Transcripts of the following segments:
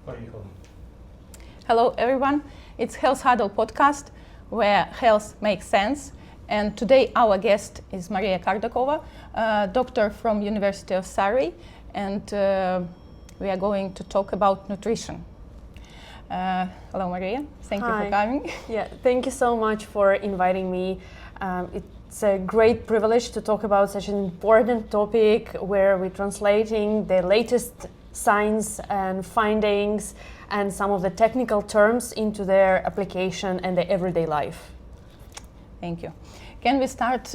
Поехали. Hello everyone, it's Health Huddle podcast where health makes sense, and today our guest is Maria Kardakova, doctor from University of Surrey, and we are going to talk about nutrition. Hello Maria, thank you for coming. Yeah, thank you so much for inviting me. It's a great privilege to talk about such an important topic where we're translating the latest science and findings and some of the technical terms into their application and their everyday life. Thank you. Can we start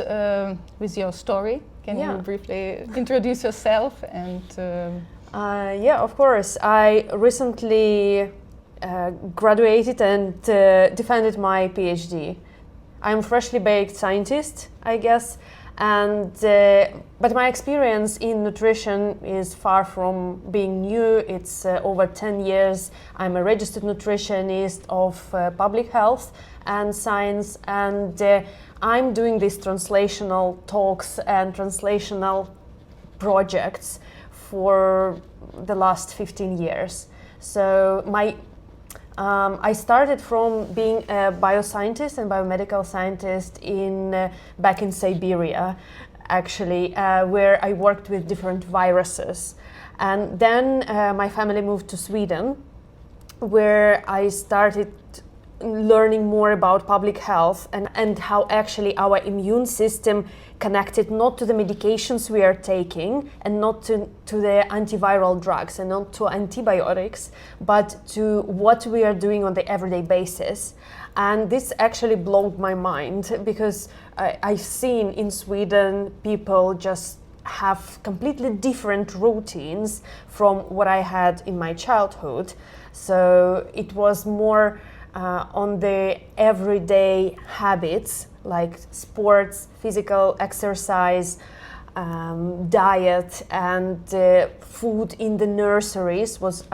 with your story? Can you briefly introduce yourself? And yeah, of course. I recently graduated and defended my PhD. I'm a freshly baked scientist, I guess, and but my experience in nutrition is far from being new. It's over 10 years. I'm a registered nutritionist of public health and science, and I'm doing these translational talks and translational projects for the last 15 years. So I started from being a bioscientist and biomedical scientist back in Siberia, actually, where I worked with different viruses. And then my family moved to Sweden, where I started learning more about public health and how actually our immune system connected not to the medications we are taking and not to the antiviral drugs and not to antibiotics, but to what we are doing on the everyday basis. And this actually blew my mind because I've seen in Sweden people just have completely different routines from what I had in my childhood. So it was more on the everyday habits like sports, physical exercise, diet, and food in the nurseries was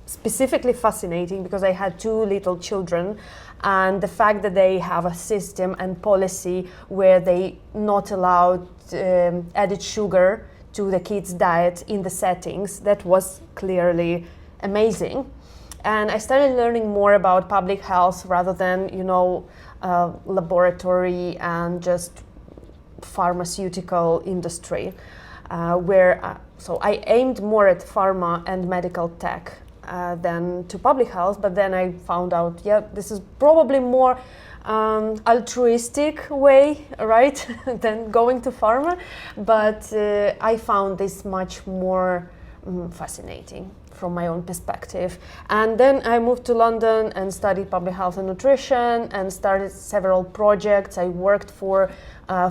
specifically fascinating because I had two little children, and the fact that they have a system and policy where they not allowed added sugar to the kids' diet in the settings, that was clearly amazing. And I started learning more about public health rather than, laboratory and just pharmaceutical industry, so I aimed more at pharma and medical tech than to public health. But then I found out, this is probably more altruistic way, right, than going to pharma. But I found this much more fascinating from my own perspective. And then I moved to London and studied public health and nutrition and started several projects. I worked for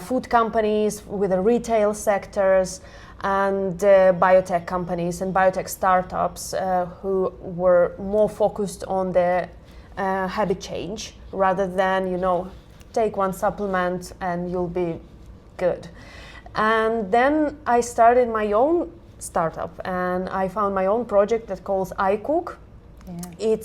food companies with the retail sectors and biotech companies and biotech startups who were more focused on the habit change rather than, take one supplement and you'll be good. And then I started my own startup and I found my own project that calls iCook. It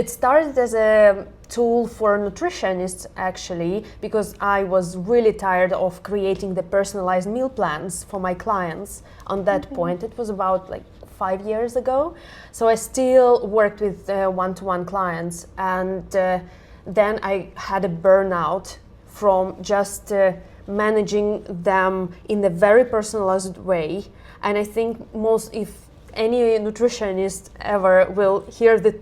started as a tool for nutritionists actually, because I was really tired of creating the personalized meal plans for my clients on that point. It was about 5 years ago. So I still worked with one-to-one clients, and then I had a burnout from just managing them in a very personalized way. And I think if any nutritionist ever will hear this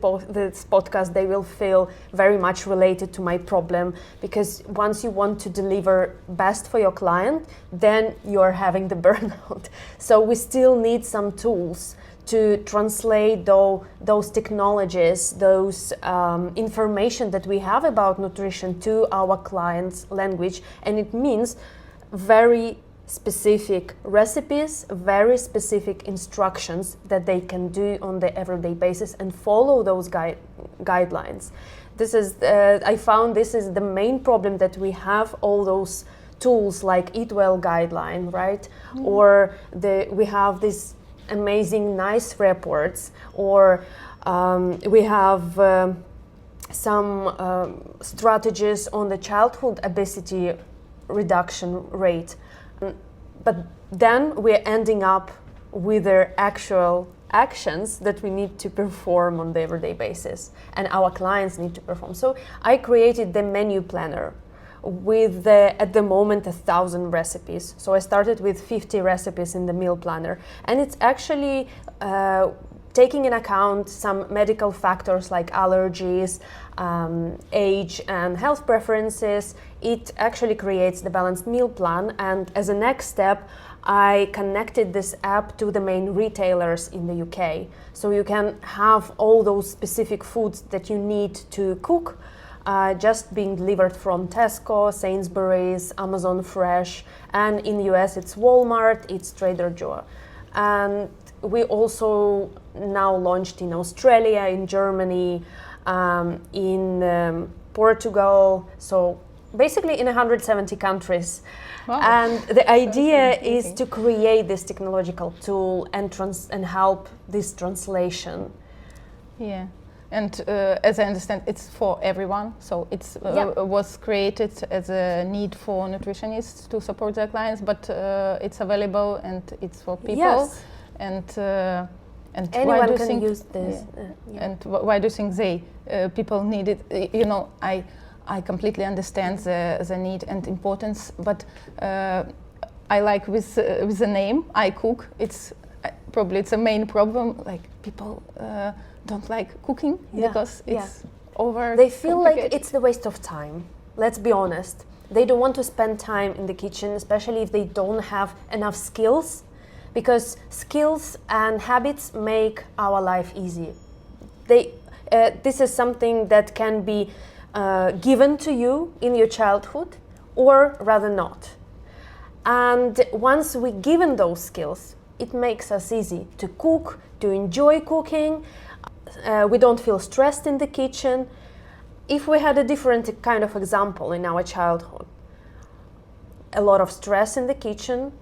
podcast, they will feel very much related to my problem, because once you want to deliver best for your client, then you're having the burnout. So we still need some tools to translate those technologies, those information that we have about nutrition to our clients' language. And it means very specific recipes, very specific instructions that they can do on the everyday basis and follow those guidelines. I found this is the main problem, that we have all those tools like Eat Well guideline, right? Or we have these amazing nice reports, or we have some strategies on the childhood obesity reduction rate. But then we're ending up with their actual actions that we need to perform on the everyday basis and our clients need to perform. So I created the menu planner with at the moment 1,000 recipes. So I started with 50 recipes in the meal planner, and it's actually taking in account some medical factors like allergies, age and health preferences. It actually creates the balanced meal plan, and as a next step I connected this app to the main retailers in the UK. So you can have all those specific foods that you need to cook just being delivered from Tesco, Sainsbury's, Amazon Fresh, and in the US it's Walmart, it's Trader Joe. And we also now launched in Australia, in Germany, in Portugal, so basically in 170 countries. Wow. And the idea is to create this technological tool and help this translation. Yeah. And as I understand, it's for everyone. So it was created as a need for nutritionists to support their clients, but it's available and it's for people. Yes. And anyone can use this. Yeah. And why do you think people need it? You know, I completely understand the need and importance, but I like with the name iCook. It's probably a main problem. Like people don't like cooking because it's over. They feel like it's the waste of time. Let's be honest. They don't want to spend time in the kitchen, especially if they don't have enough skills, because skills and habits make our life easy. This is something that can be given to you in your childhood, or rather not. And once we given those skills, it makes us easy to cook, to enjoy cooking. We don't feel stressed in the kitchen. If we had a different kind of example in our childhood, a lot of stress in the kitchen,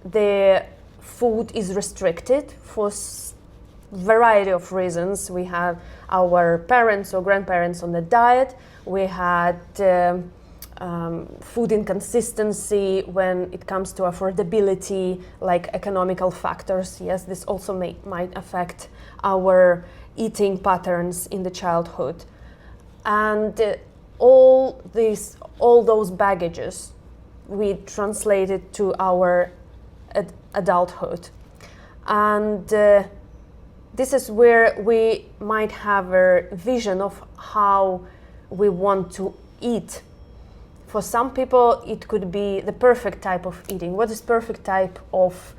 the food is restricted for variety of reasons. We had our parents or grandparents on the diet. We had food inconsistency when it comes to affordability, like economical factors. Yes, this also might affect our eating patterns in the childhood. And all those baggages we translated to our adulthood. And this is where we might have a vision of how we want to eat. For some people, it could be the perfect type of eating. What is perfect type of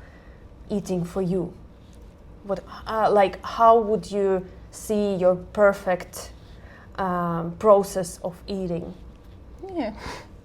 eating for you? How would you see your perfect process of easing? Yeah,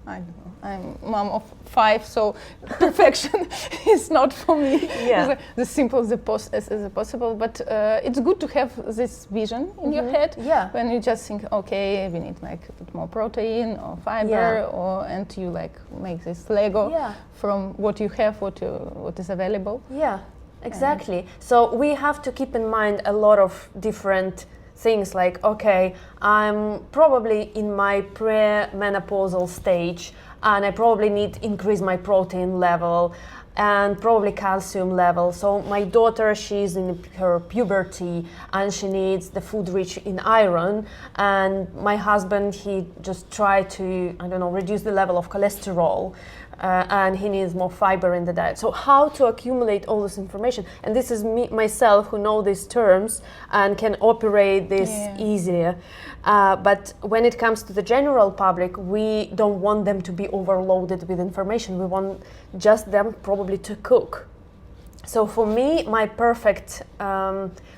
I don't know. I'm mom of 5, so perfection is not for me. Yeah. It's the simple as possible, but it's good to have this vision in your head. Yeah. When you just think, okay, we need like a bit more protein or fiber, and you like make this Lego from what you have, what is available. Yeah, exactly. So we have to keep in mind a lot of different things, like, okay, I'm probably in my pre-menopausal stage, and I probably need to increase my protein level and probably calcium level. So my daughter, she's in her puberty and she needs the food rich in iron, and my husband, he just tried to, reduce the level of cholesterol, and he needs more fiber in the diet. So how to accumulate all this information? And this is myself who know these terms and can operate this easier. But when it comes to the general public, we don't want them to be overloaded with information. We want just them probably to cook. So for me, my perfect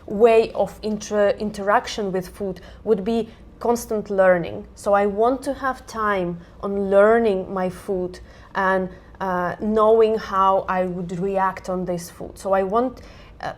way of interaction with food would be constant learning. So I want to have time on learning my food and knowing how I would react on this food. So I want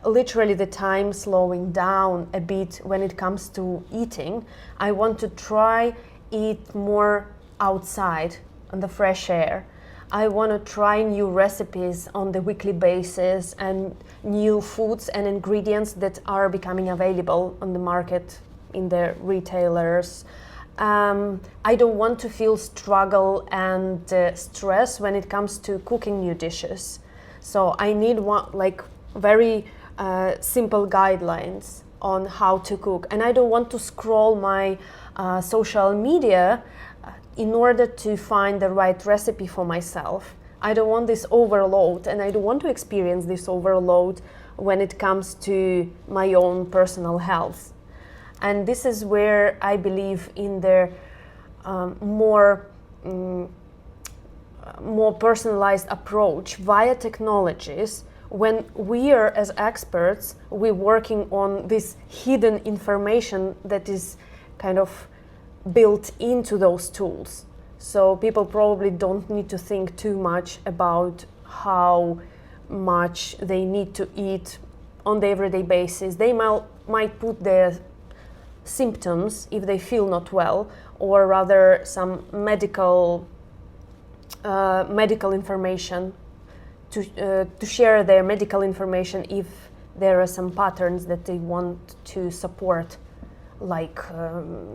literally the time slowing down a bit when it comes to eating. I want to try eat more outside on the fresh air. I want to try new recipes on the weekly basis and new foods and ingredients that are becoming available on the market in the retailers. I don't want to feel struggle and stress when it comes to cooking new dishes. So I need very simple guidelines on how to cook. And I don't want to scroll my social media in order to find the right recipe for myself. I don't want this overload, and I don't want to experience this overload when it comes to my own personal health. And this is where I believe in the more personalized approach via technologies. When we are, as experts, we're working on this hidden information that is kind of built into those tools. So people probably don't need to think too much about how much they need to eat on the everyday basis. They might put their symptoms if they feel not well, or rather some medical information to share their medical information if there are some patterns that they want to support, like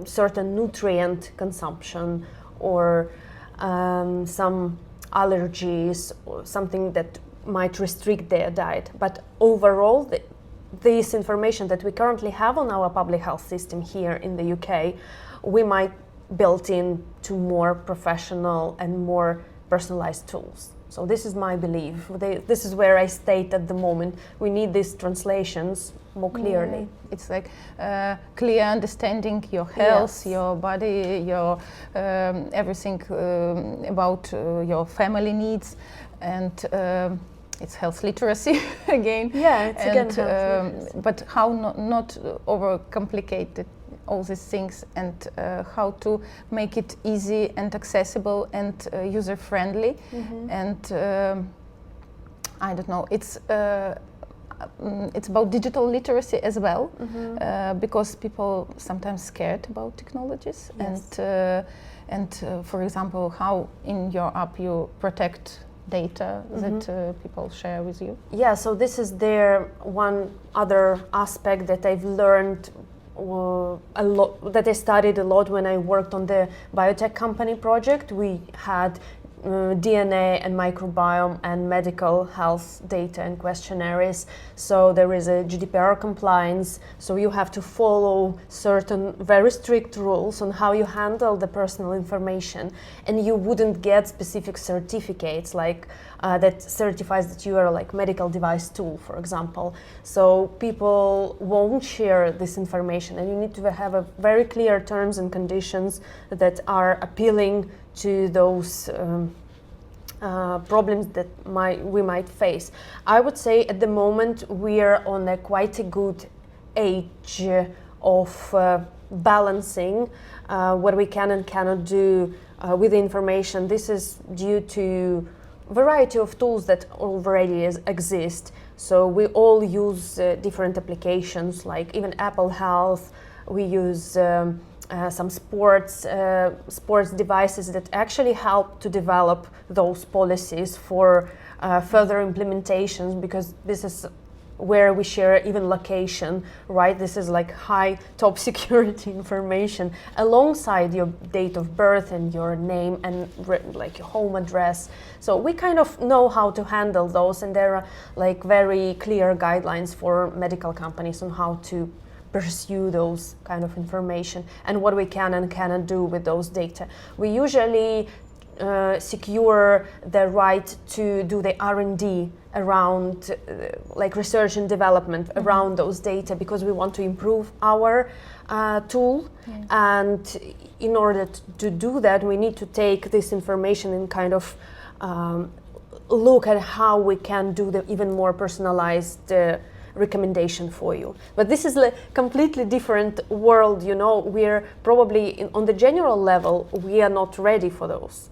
certain nutrient consumption or some allergies or something that might restrict their diet. But overall, this information that we currently have on our public health system here in the UK, we might build in to more professional and more personalized tools. So this is my belief. This is where I state at the moment. We need these translations more clearly. Yeah. It's like clear understanding your health, your body, your everything about your family needs, and it's health literacy again. Yeah, it's and, again health literacy. But how not overcomplicate all these things, and how to make it easy and accessible and user-friendly. Mm-hmm. And I don't know, it's about digital literacy as well, mm-hmm. Because people sometimes scared about technologies. Yes. And for example, how in your app you protect data mm-hmm. that people share with you. Yeah, so this is one other aspect that I've learned a lot, that I studied a lot when I worked on the biotech company project. We had DNA and microbiome and medical health data and questionnaires. So there is a GDPR compliance. So you have to follow certain very strict rules on how you handle the personal information, and you wouldn't get specific certificates like that certifies that you are like medical device tool, for example. So people won't share this information, and you need to have a very clear terms and conditions that are appealing to those problems that we might face. I would say at the moment we are on a quite a good age of balancing what we can and cannot do with the information. This is due to variety of tools that already exist. So we all use different applications, like even Apple Health. We use some sports devices that actually help to develop those policies for further implementations, because this is where we share even location, right? This is like high top security information alongside your date of birth and your name and like your home address. So we kind of know how to handle those, and there are like very clear guidelines for medical companies on how to pursue those kind of information and what we can and cannot do with those data. We usually secure the right to do the R&D around like research and development mm-hmm. around those data, because we want to improve our tool. Yes. And in order to do that, we need to take this information and kind of look at how we can do the even more personalized recommendation for you. But this is a completely different world, you know. We're probably on the general level, we are not ready for those.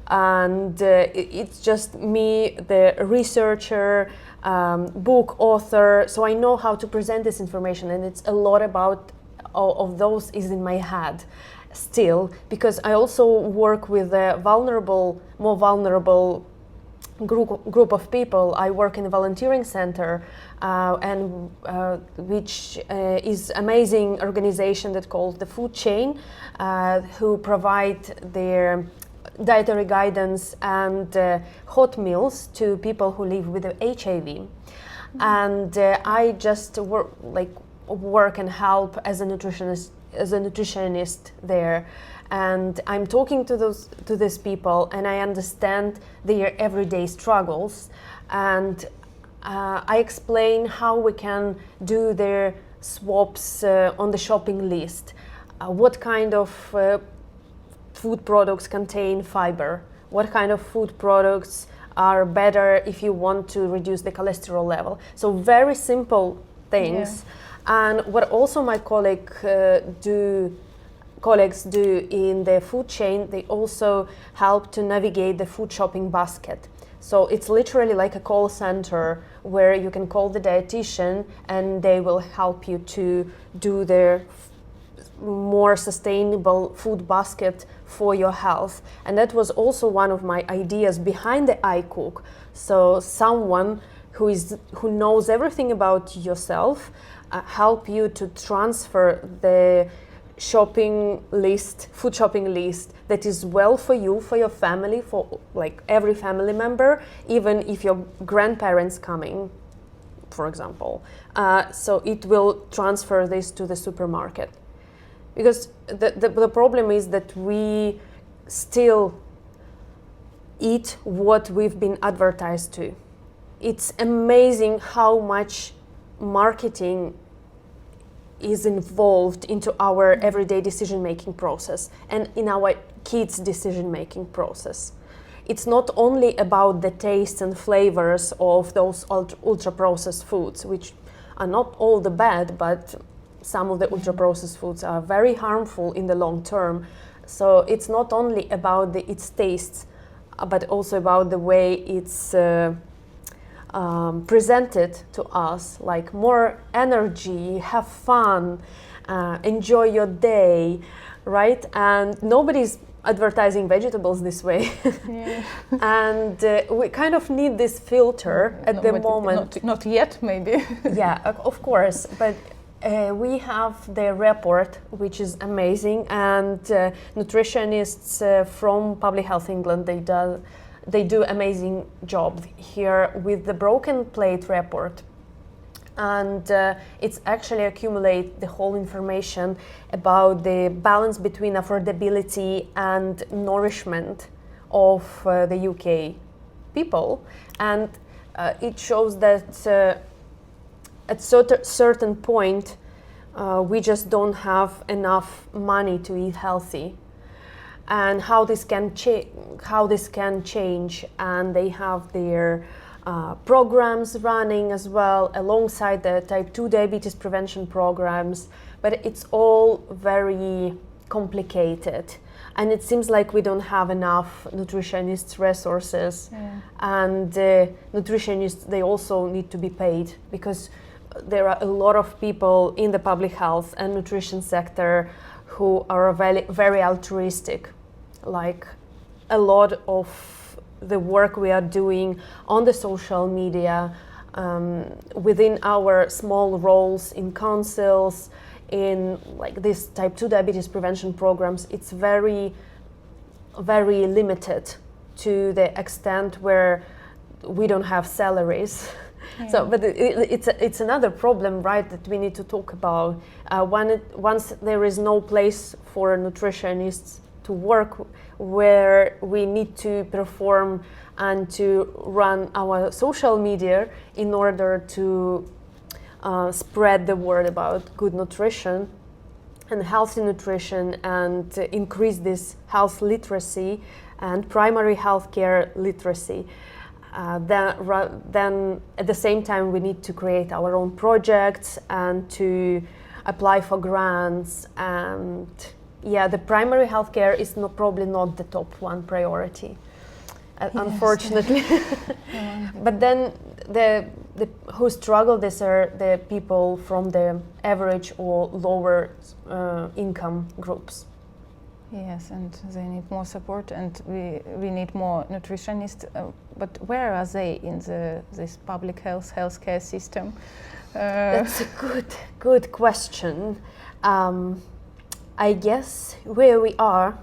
And it's just me, the researcher, book author, so I know how to present this information, and it's a lot about of those is in my head still, because I also work with a more vulnerable group of people. I work in a volunteering center, and which is amazing organization that called the Food Chain, who provide their dietary guidance and hot meals to people who live with HIV. and I just work and help as a nutritionist there. And I'm talking to these people, and I understand their everyday struggles, and I explain how we can do their swaps on the shopping list. What kind of food products contain fiber? What kind of food products are better if you want to reduce the cholesterol level? So very simple things. And what also my colleagues do in the food chain, they also help to navigate the food shopping basket. So it's literally like a call center where you can call the dietitian and they will help you to do their more sustainable food basket for your health. And that was also one of my ideas behind the iCook. So someone who knows everything about yourself, help you to transfer the food shopping list that is well for you, for your family, for like every family member, even if your grandparents coming, for example. So it will transfer this to the supermarket. Because the problem is that we still eat what we've been advertised to. It's amazing how much marketing is involved into our everyday decision-making process and in our kids' decision-making process. It's not only about the taste and flavors of those ultra-processed foods, which are not all the bad, but some of the ultra-processed foods are very harmful in the long term. So it's not only about its tastes, but also about the way it's presented to us, like more energy, have fun, enjoy your day, right? And nobody's advertising vegetables this way. And we kind of need this filter at the moment. Not yet, maybe. Yeah, of course, but we have the report, which is amazing, and nutritionists from Public Health England, they do amazing job here with the broken plate report. And it's actually accumulate the whole information about the balance between affordability and nourishment of the UK people. And it shows that at certain point we just don't have enough money to eat healthy, and how this can change. And they have their programs running as well alongside the type 2 diabetes prevention programs, but it's all very complicated, and it seems like we don't have enough nutritionists resources. And nutritionists, they also need to be paid, because there are a lot of people in the public health and nutrition sector who are very, very altruistic. Like a lot of the work we are doing on the social media, within our small roles in councils, in like this type 2 diabetes prevention programs, it's very, very limited to the extent where we don't have salaries. So, but it's another problem, right, that we need to talk about. Once there is no place for nutritionists to work, where we need to perform and to run our social media in order to spread the word about good nutrition and healthy nutrition, and increase this health literacy and primary healthcare literacy. Then at the same time we need to create our own projects and to apply for grants. And the primary healthcare is probably not the top one priority, unfortunately. But then the who struggle, these are the people from the average or lower income groups. Yes, and they need more support, and we need more nutritionists. But where are they in this public healthcare system? That's a good question. I guess where we are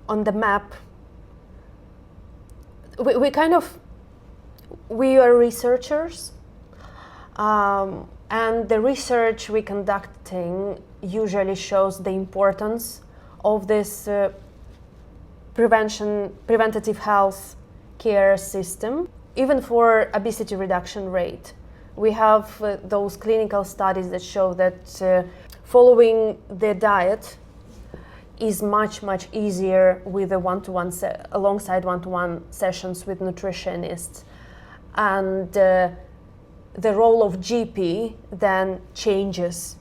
on the map. We kind of we are researchers, and the research we're conducting usually shows the importance of this preventative health care system, even for obesity reduction rate. We have those clinical studies that show that following the diet is much easier with a alongside one-to-one sessions with nutritionists, and the role of GP then changes,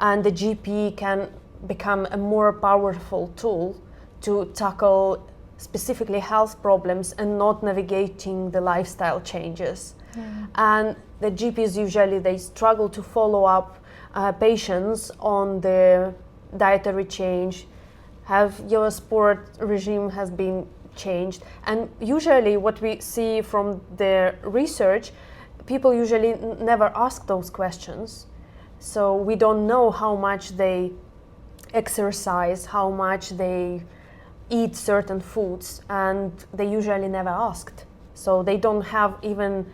and the GP can become a more powerful tool to tackle specifically health problems and not navigating the lifestyle changes. And the GPs usually they struggle to follow up patients on the dietary change. Have your sport regime has been changed? And usually what we see from the research, people usually never ask those questions. So we don't know how much they exercise, how much they eat certain foods, and they usually never asked. So they don't have even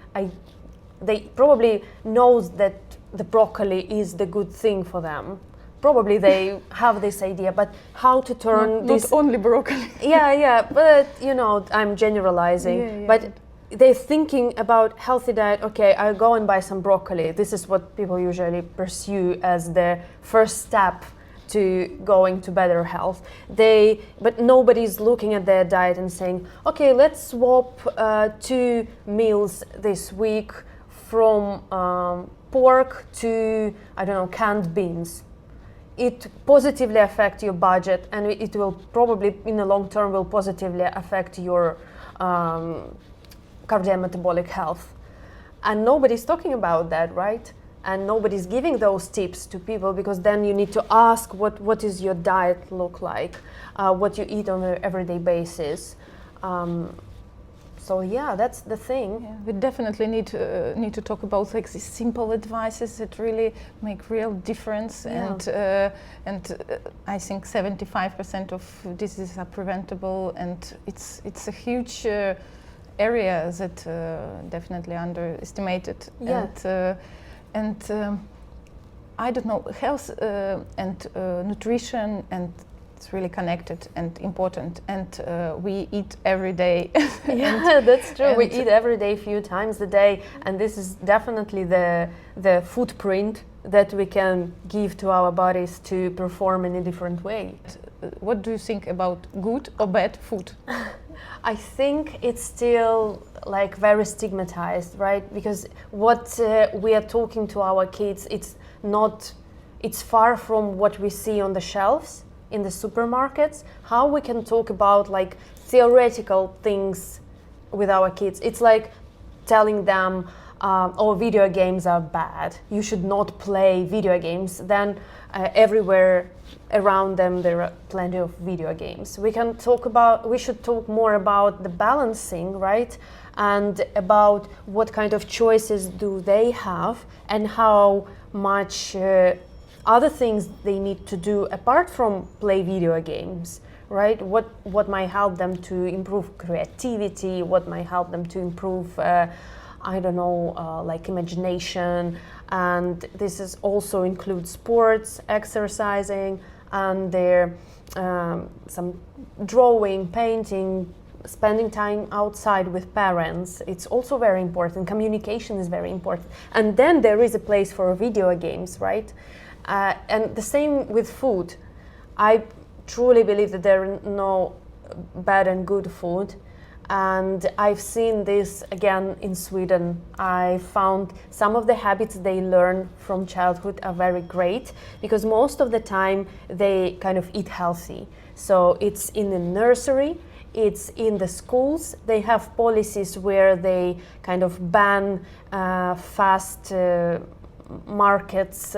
they probably knows that the broccoli is the good thing for them. Probably they have this idea, but how to turn not only broccoli. yeah, but I'm generalizing. But they're thinking about healthy diet. Okay, I'll go and buy some broccoli. This is what people usually pursue as the first step to going to better health. But nobody's looking at their diet and saying, okay, let's swap 2 meals this week from pork to, I don't know, canned beans. It positively affects your budget, and it will probably in the long term will positively affect your cardiometabolic health. And nobody's talking about that, right? And nobody's giving those tips to people, because then you need to ask what is your diet look like, what you eat on an everyday basis. So yeah, that's the thing. Yeah, we definitely need to talk about like these simple advices that really make real difference. Yeah. And I think 75% of diseases are preventable, and it's a huge area that definitely underestimated. Yeah. And I don't know, health and nutrition, and it's really connected and important, and we eat every day. Yeah, that's true. We eat every day, few times a day, and this is definitely the footprint that we can give to our bodies to perform in a different way. What do you think about good or bad food? I think it's still like very stigmatized, right? Because what we are talking to our kids, it's far from what we see on the shelves in the supermarkets. How we can talk about like theoretical things with our kids? It's like telling them, oh, video games are bad, you should not play video games. Then everywhere around them there are plenty of video games. We should talk more about the balancing, right? And about what kind of choices do they have, and how much other things they need to do apart from play video games, right? What might help them to improve creativity, what might help them to improve like imagination. And this is also includes sports, exercising, and their some drawing, painting, spending time outside with parents. It's also very important. Communication is very important. And then there is a place for video games, right? And the same with food. I truly believe that there are no bad and good food. And I've seen this again in Sweden. I found some of the habits they learn from childhood are very great, because most of the time they kind of eat healthy. So it's in the nursery, it's in the schools. They have policies where they kind of ban fast markets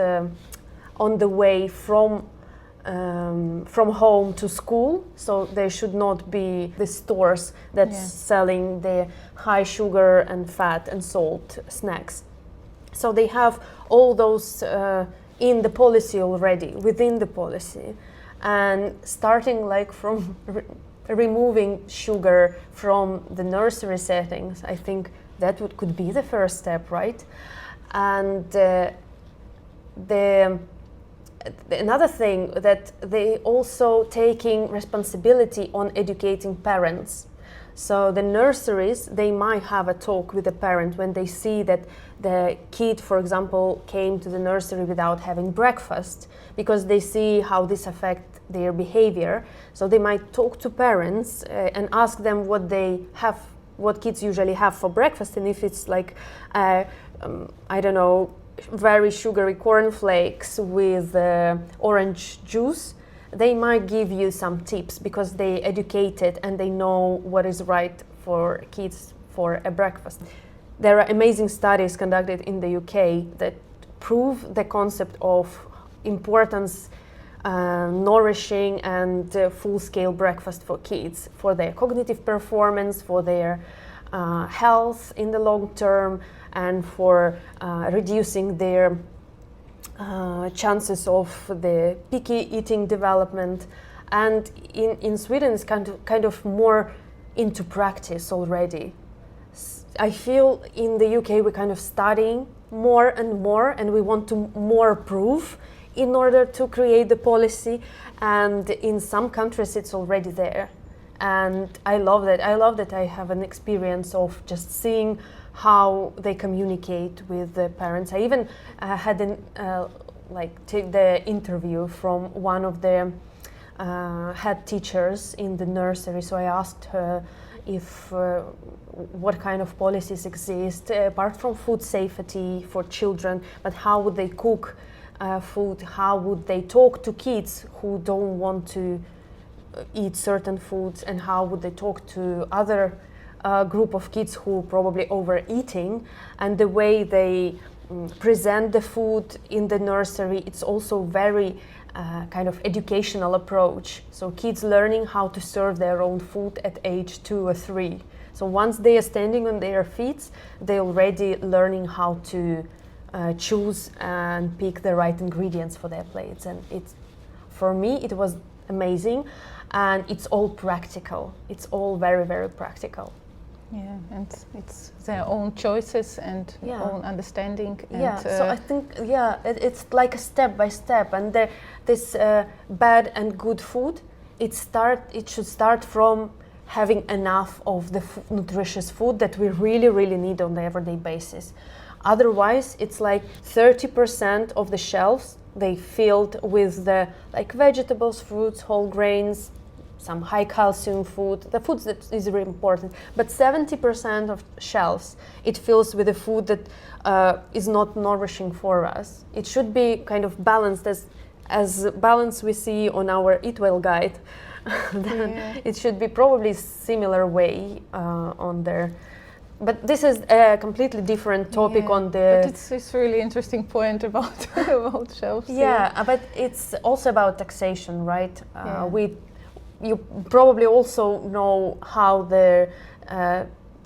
on the way from home to school. So there should not be the stores that's selling the high sugar and fat and salt snacks. So they have all those in the policy already, within the policy. And starting like from removing sugar from the nursery settings, I think could be the first step, right? And another thing, that they also taking responsibility on educating parents. So the nurseries, they might have a talk with the parent when they see that the kid, for example, came to the nursery without having breakfast, because they see how this affects their behavior. So they might talk to parents and ask them what kids usually have for breakfast, and if it's like, I don't know, very sugary cornflakes with orange juice, they might give you some tips, because they educated and they know what is right for kids for a breakfast. There are amazing studies conducted in the UK that prove the concept of importance nourishing and full-scale breakfast for kids, for their cognitive performance, for their health in the long term, and for reducing their chances of the picky eating development. And in Sweden it's kind of more into practice already. I feel in the UK we're kind of studying more and more, and we want to more prove in order to create the policy, and in some countries it's already there. And I love that. I love that I have an experience of just seeing how they communicate with the parents. I even had take the interview from one of the head teachers in the nursery. So I asked her if what kind of policies exist apart from food safety for children, but how would they cook food? How would they talk to kids who don't want to eat certain foods, and how would they talk to other group of kids who probably overeating? And the way they present the food in the nursery, it's also very kind of educational approach. So kids learning how to serve their own food at age 2 or 3. So once they are standing on their feet, they're already learning how to choose and pick the right ingredients for their plates. And for me, it was amazing, and it's all practical. It's all very, very practical. Yeah, and it's their own choices and own understanding. And, so I think, it's like a step by step, and this bad and good food, it should start from having enough of the nutritious food that we really, really need on the everyday basis. Otherwise, it's like 30% of the shelves, they filled with the vegetables, fruits, whole grains, some high calcium food, the foods that is really important. But 70% of shelves, it fills with the food that is not nourishing for us. It should be kind of balanced as balanced we see on our Eat Well guide. It should be probably similar way on there. But this is a completely different topic on the... But it's really interesting point about shelves. But it's also about taxation, right? You probably also know how the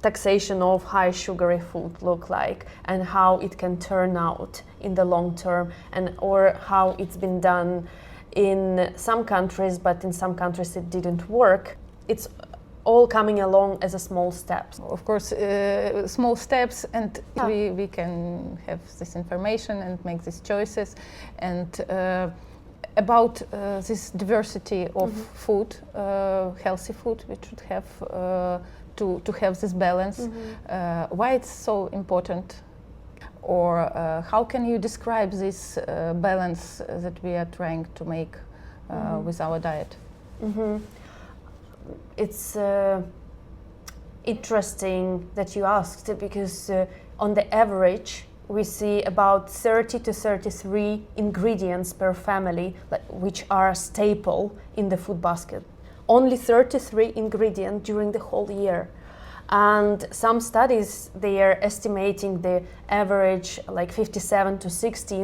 taxation of high sugary food look like, and how it can turn out in the long term, or how it's been done in some countries, but in some countries it didn't work. It's all coming along as a small steps. Of course, small steps, and we can have this information and make these choices. And about this diversity of food, healthy food, we should have to have this balance. Why it's so important, or how can you describe this balance that we are trying to make with our diet? It's interesting that you asked, because on the average we see about 30 to 33 ingredients per family, which are staple in the food basket. Only 33 ingredients during the whole year. And some studies, they are estimating the average 57 to 60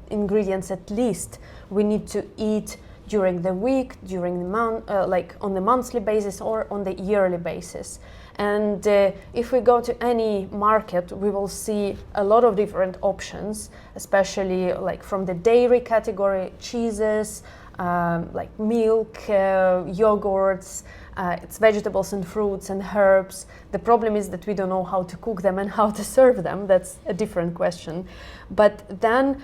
ingredients at least we need to eat during the week, during the month, on the monthly basis or on the yearly basis. And if we go to any market, we will see a lot of different options, especially from the dairy category, cheeses, milk, yogurts, It's vegetables and fruits and herbs. The problem is that we don't know how to cook them and how to serve them. That's a different question. But then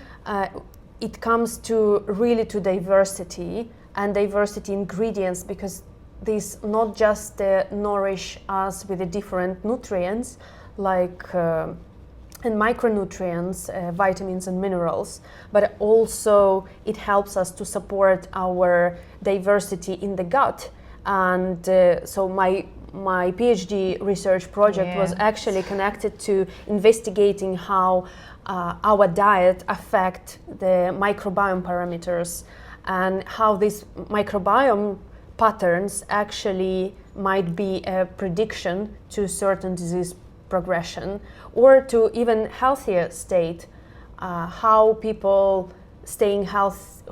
it comes to really to diversity and diversity ingredients, because these not just nourish us with the different nutrients like and micronutrients, vitamins and minerals, but also it helps us to support our diversity in the gut. And so my PhD research project was actually connected to investigating how our diet affect the microbiome parameters and how these microbiome patterns actually might be a prediction to certain disease progression or to even healthier state, how people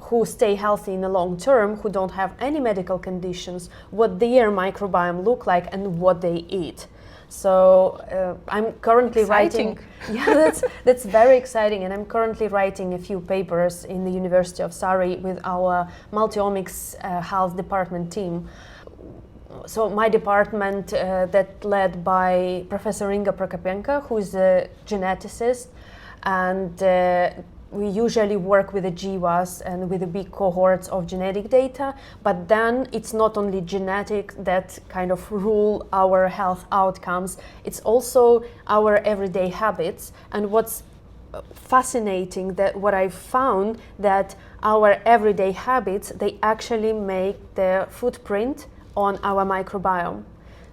who stay healthy in the long term, who don't have any medical conditions, what their microbiome look like and what they eat. So I'm currently writing. Yeah, that's very exciting, and I'm currently writing a few papers in the University of Surrey with our multiomics health department team. So my department that led by Professor Inga Prokopenko, who is a geneticist, and we usually work with the GWAS and with the big cohorts of genetic data, but then it's not only genetic that kind of rule our health outcomes, it's also our everyday habits. And what's fascinating, that what I've found, that our everyday habits, they actually make the footprint on our microbiome.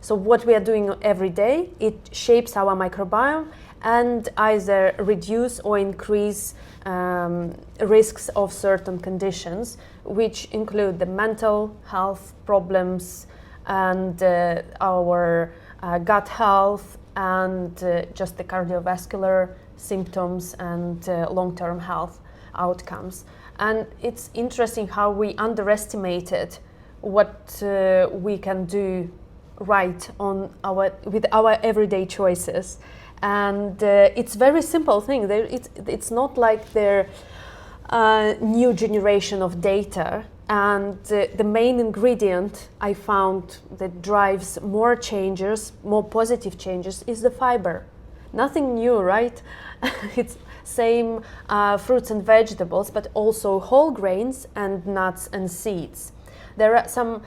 So what we are doing every day, it shapes our microbiome and either reduce or increase risks of certain conditions, which include the mental health problems and our gut health and just the cardiovascular symptoms and long-term health outcomes. And it's interesting how we underestimated what we can do right with our everyday choices. And it's very simple thing. It's not like they're new generation of data. And the main ingredient I found that drives more changes, more positive changes, is the fiber. Nothing new, right? It's same fruits and vegetables, but also whole grains and nuts and seeds. There are some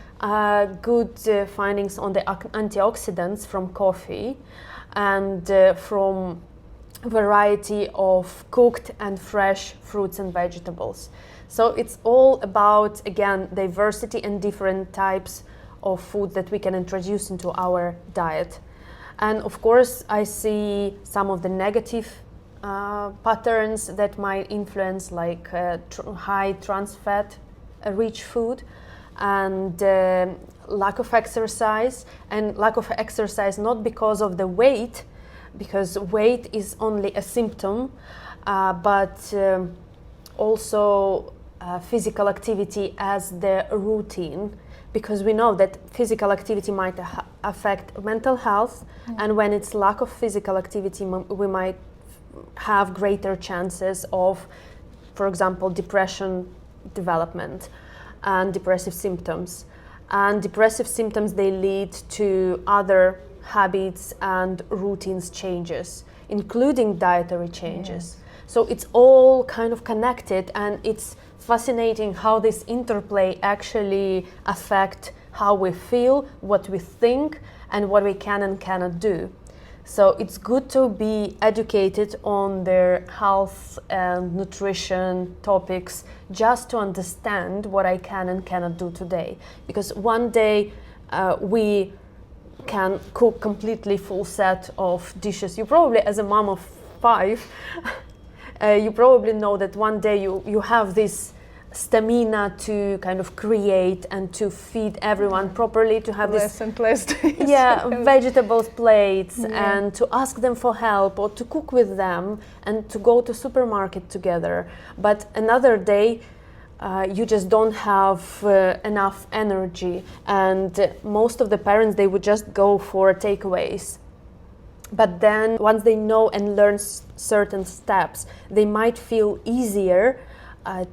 good findings on the antioxidants from coffee and from variety of cooked and fresh fruits and vegetables. So it's all about, again, diversity and different types of food that we can introduce into our diet. And of course, I see some of the negative patterns that might influence, like high trans fat rich food, and lack of exercise, and lack of exercise not because of the weight, because weight is only a symptom, but also physical activity as the routine, because we know that physical activity might affect mental health, and when it's lack of physical activity, we might have greater chances of, for example, depression development and depressive symptoms. And depressive symptoms, they lead to other habits and routines changes, including dietary changes. So it's all kind of connected, and it's fascinating how this interplay actually affect how we feel, what we think, and what we can and cannot do. So it's good to be educated on their health and nutrition topics, just to understand what I can and cannot do today. Because one day we can cook completely full set of dishes. You probably, as a mom of 5, you probably know that one day you have this stamina to kind of create and to feed everyone properly, to have less and less days. Vegetables plates, and to ask them for help or to cook with them and to go to supermarket together. But another day you just don't have enough energy, and most of the parents, they would just go for takeaways. But then once they know and learn certain steps, they might feel easier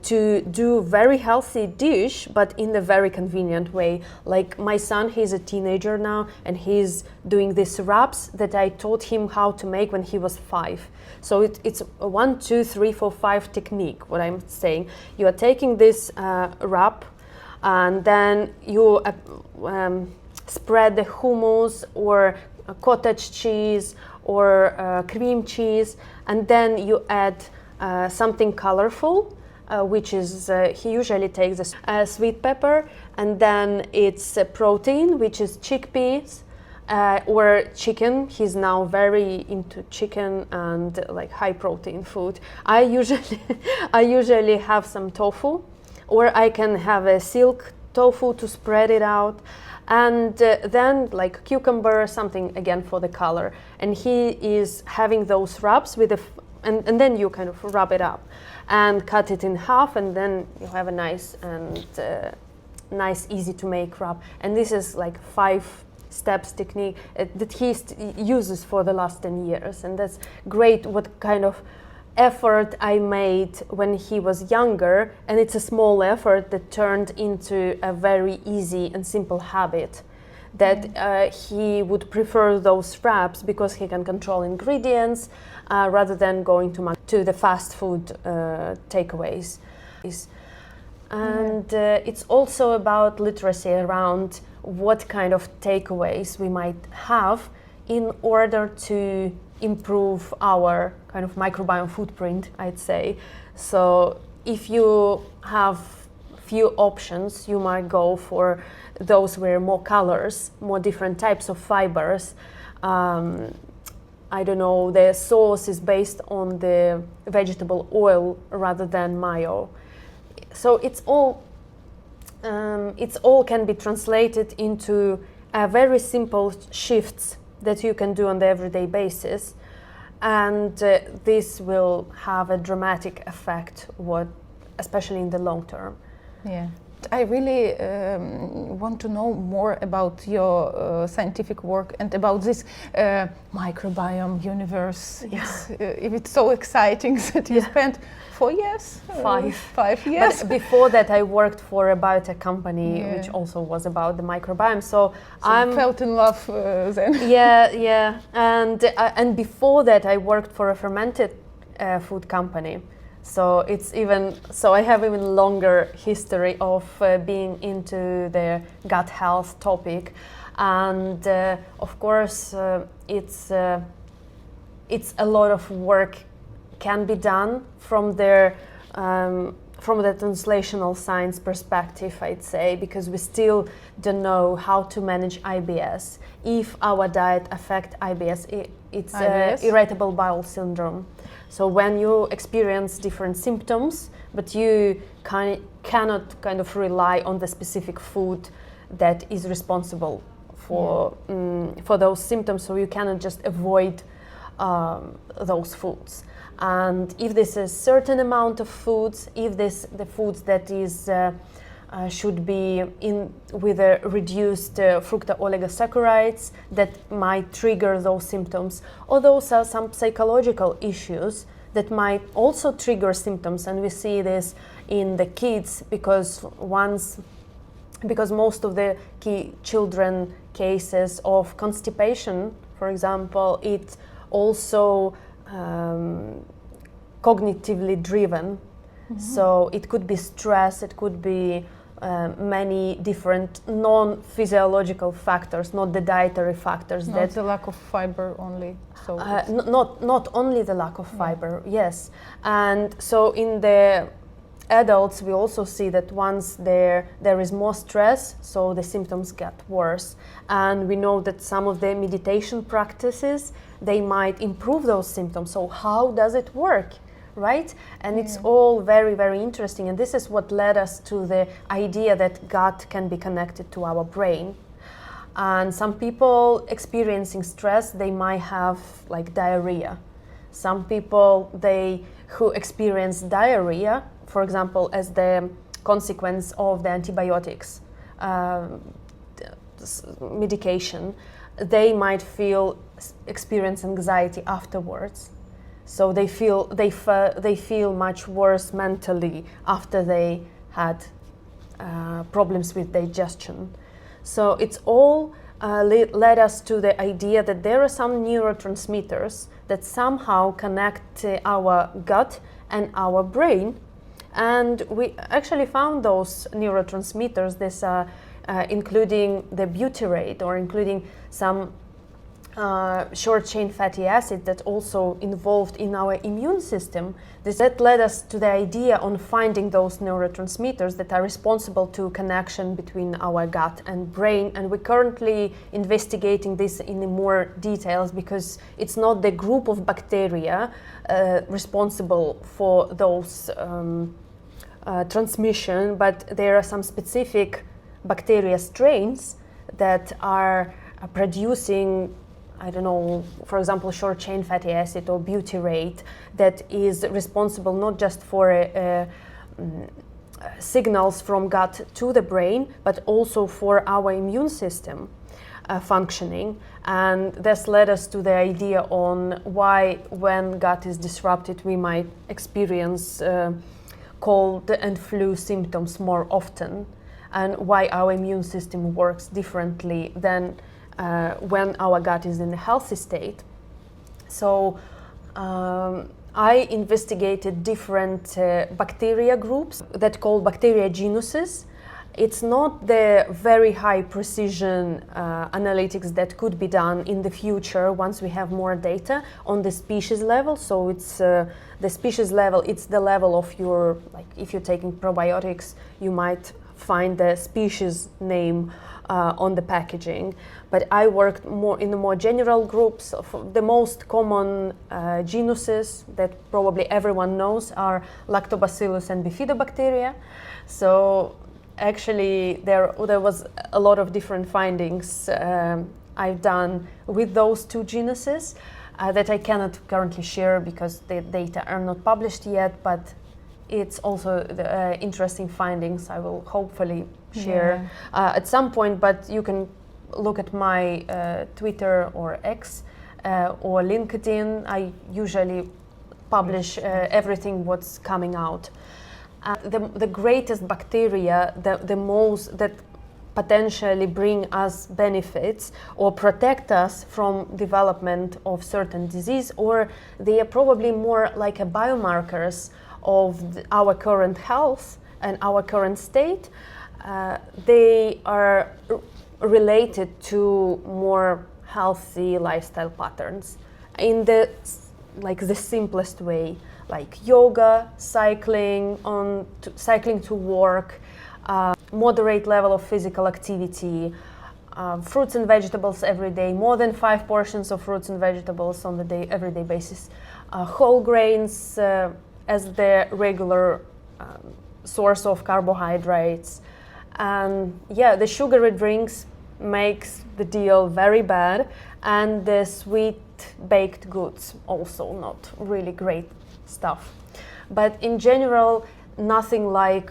to do very healthy dish, but in a very convenient way. Like my son, he's a teenager now, and he's doing these wraps that I taught him how to make when he was 5. So it's a 1, 2, 3, 4, 5 technique. What I'm saying, you are taking this wrap, and then you spread the hummus or cottage cheese or cream cheese, and then you add something colorful, which is he usually takes a sweet pepper, and then it's protein, which is chickpeas or chicken. He's now very into chicken and like high protein food. I usually have some tofu, or I can have a silk tofu to spread it out, and then like cucumber, something again for the color. And he is having those wraps with and then you kind of wrap it up and cut it in half, and then you have a nice and nice, easy to make wrap. And this is like 5 steps technique that he uses for the last 10 years, and that's great. What kind of effort I made when he was younger, and it's a small effort that turned into a very easy and simple habit, that he would prefer those wraps because he can control ingredients rather than going to the fast food takeaways. And it's also about literacy around what kind of takeaways we might have in order to improve our kind of microbiome footprint, I'd say. So if you have few options, you might go for those with more colors, more different types of fibers. I don't know, the sauce is based on the vegetable oil rather than mayo. So it's all can be translated into very simple shifts that you can do on the everyday basis, and this will have a dramatic effect, especially in the long term. Yeah, I really want to know more about your scientific work and about this microbiome universe. Yeah. It's so exciting that you spent 4 years? 5. 5 years. But before that, I worked for a biotech company, which also was about the microbiome. So I felt in love then. Yeah, and before that, I worked for a fermented food company. So I have even longer history of being into the gut health topic, and of course it's a lot of work can be done from the translational science perspective, I'd say, because we still don't know how to manage IBS. If our diet affects IBS, it's irritable bowel syndrome. So when you experience different symptoms, but you cannot kind of rely on the specific food that is responsible for those symptoms, so you cannot just avoid those foods. And if this is certain amount of foods, if the foods that is should be in with a reduced fructooligosaccharides that might trigger those symptoms, or those are some psychological issues that might also trigger symptoms. And we see this in the kids because most of the children cases of constipation, for example, it's also cognitively driven. So it could be stress, it could be many different non-physiological factors, not the dietary factors. Not the lack of fiber only. So not only the lack of fiber, yes. And so in the adults, we also see that once there is more stress, so the symptoms get worse. And we know that some of the meditation practices, they might improve those symptoms. So how does it work? Right? And it's all very, very interesting. And this is what led us to the idea that gut can be connected to our brain. And some people experiencing stress, they might have like diarrhea. Some people, who experience diarrhea, for example, as the consequence of the antibiotics medication, they might experience anxiety afterwards. So they feel much worse mentally after they had problems with digestion. So it's all led us to the idea that there are some neurotransmitters that somehow connect our gut and our brain. And we actually found those neurotransmitters, including the butyrate, or including some short-chain fatty acid that also involved in our immune system. That led us to the idea on finding those neurotransmitters that are responsible to connection between our gut and brain. And we're currently investigating this in more details, because it's not the group of bacteria responsible for those transmission, but there are some specific bacteria strains that are producing, I don't know, for example, short-chain fatty acid or butyrate, that is responsible not just for signals from gut to the brain, but also for our immune system functioning. And this led us to the idea on why, when gut is disrupted, we might experience cold and flu symptoms more often, and why our immune system works differently than when our gut is in a healthy state. So I investigated different bacteria groups that called bacteria genuses. It's not the very high precision analytics that could be done in the future once we have more data on the species level. So it's the species level, it's the level of your, like if you're taking probiotics, you might find the species name on the packaging. But I worked more in the more general groups. Of the most common genuses that probably everyone knows are Lactobacillus and Bifidobacteria. So actually there was a lot of different findings I've done with those two genuses that I cannot currently share because the data are not published yet, but it's also the interesting findings I will hopefully share at some point. But you can look at my Twitter or X or LinkedIn. I usually publish everything what's coming out. The greatest bacteria, the most that potentially bring us benefits or protect us from development of certain disease, or they are probably more like a biomarkers of our current health and our current state. They are related to more healthy lifestyle patterns in the simplest way, like yoga, cycling to work, moderate level of physical activity, fruits and vegetables every day, more than 5 portions of fruits and vegetables on the everyday basis, whole grains as the regular source of carbohydrates. And the sugary drinks makes the deal very bad, and the sweet baked goods also not really great stuff. But in general, nothing like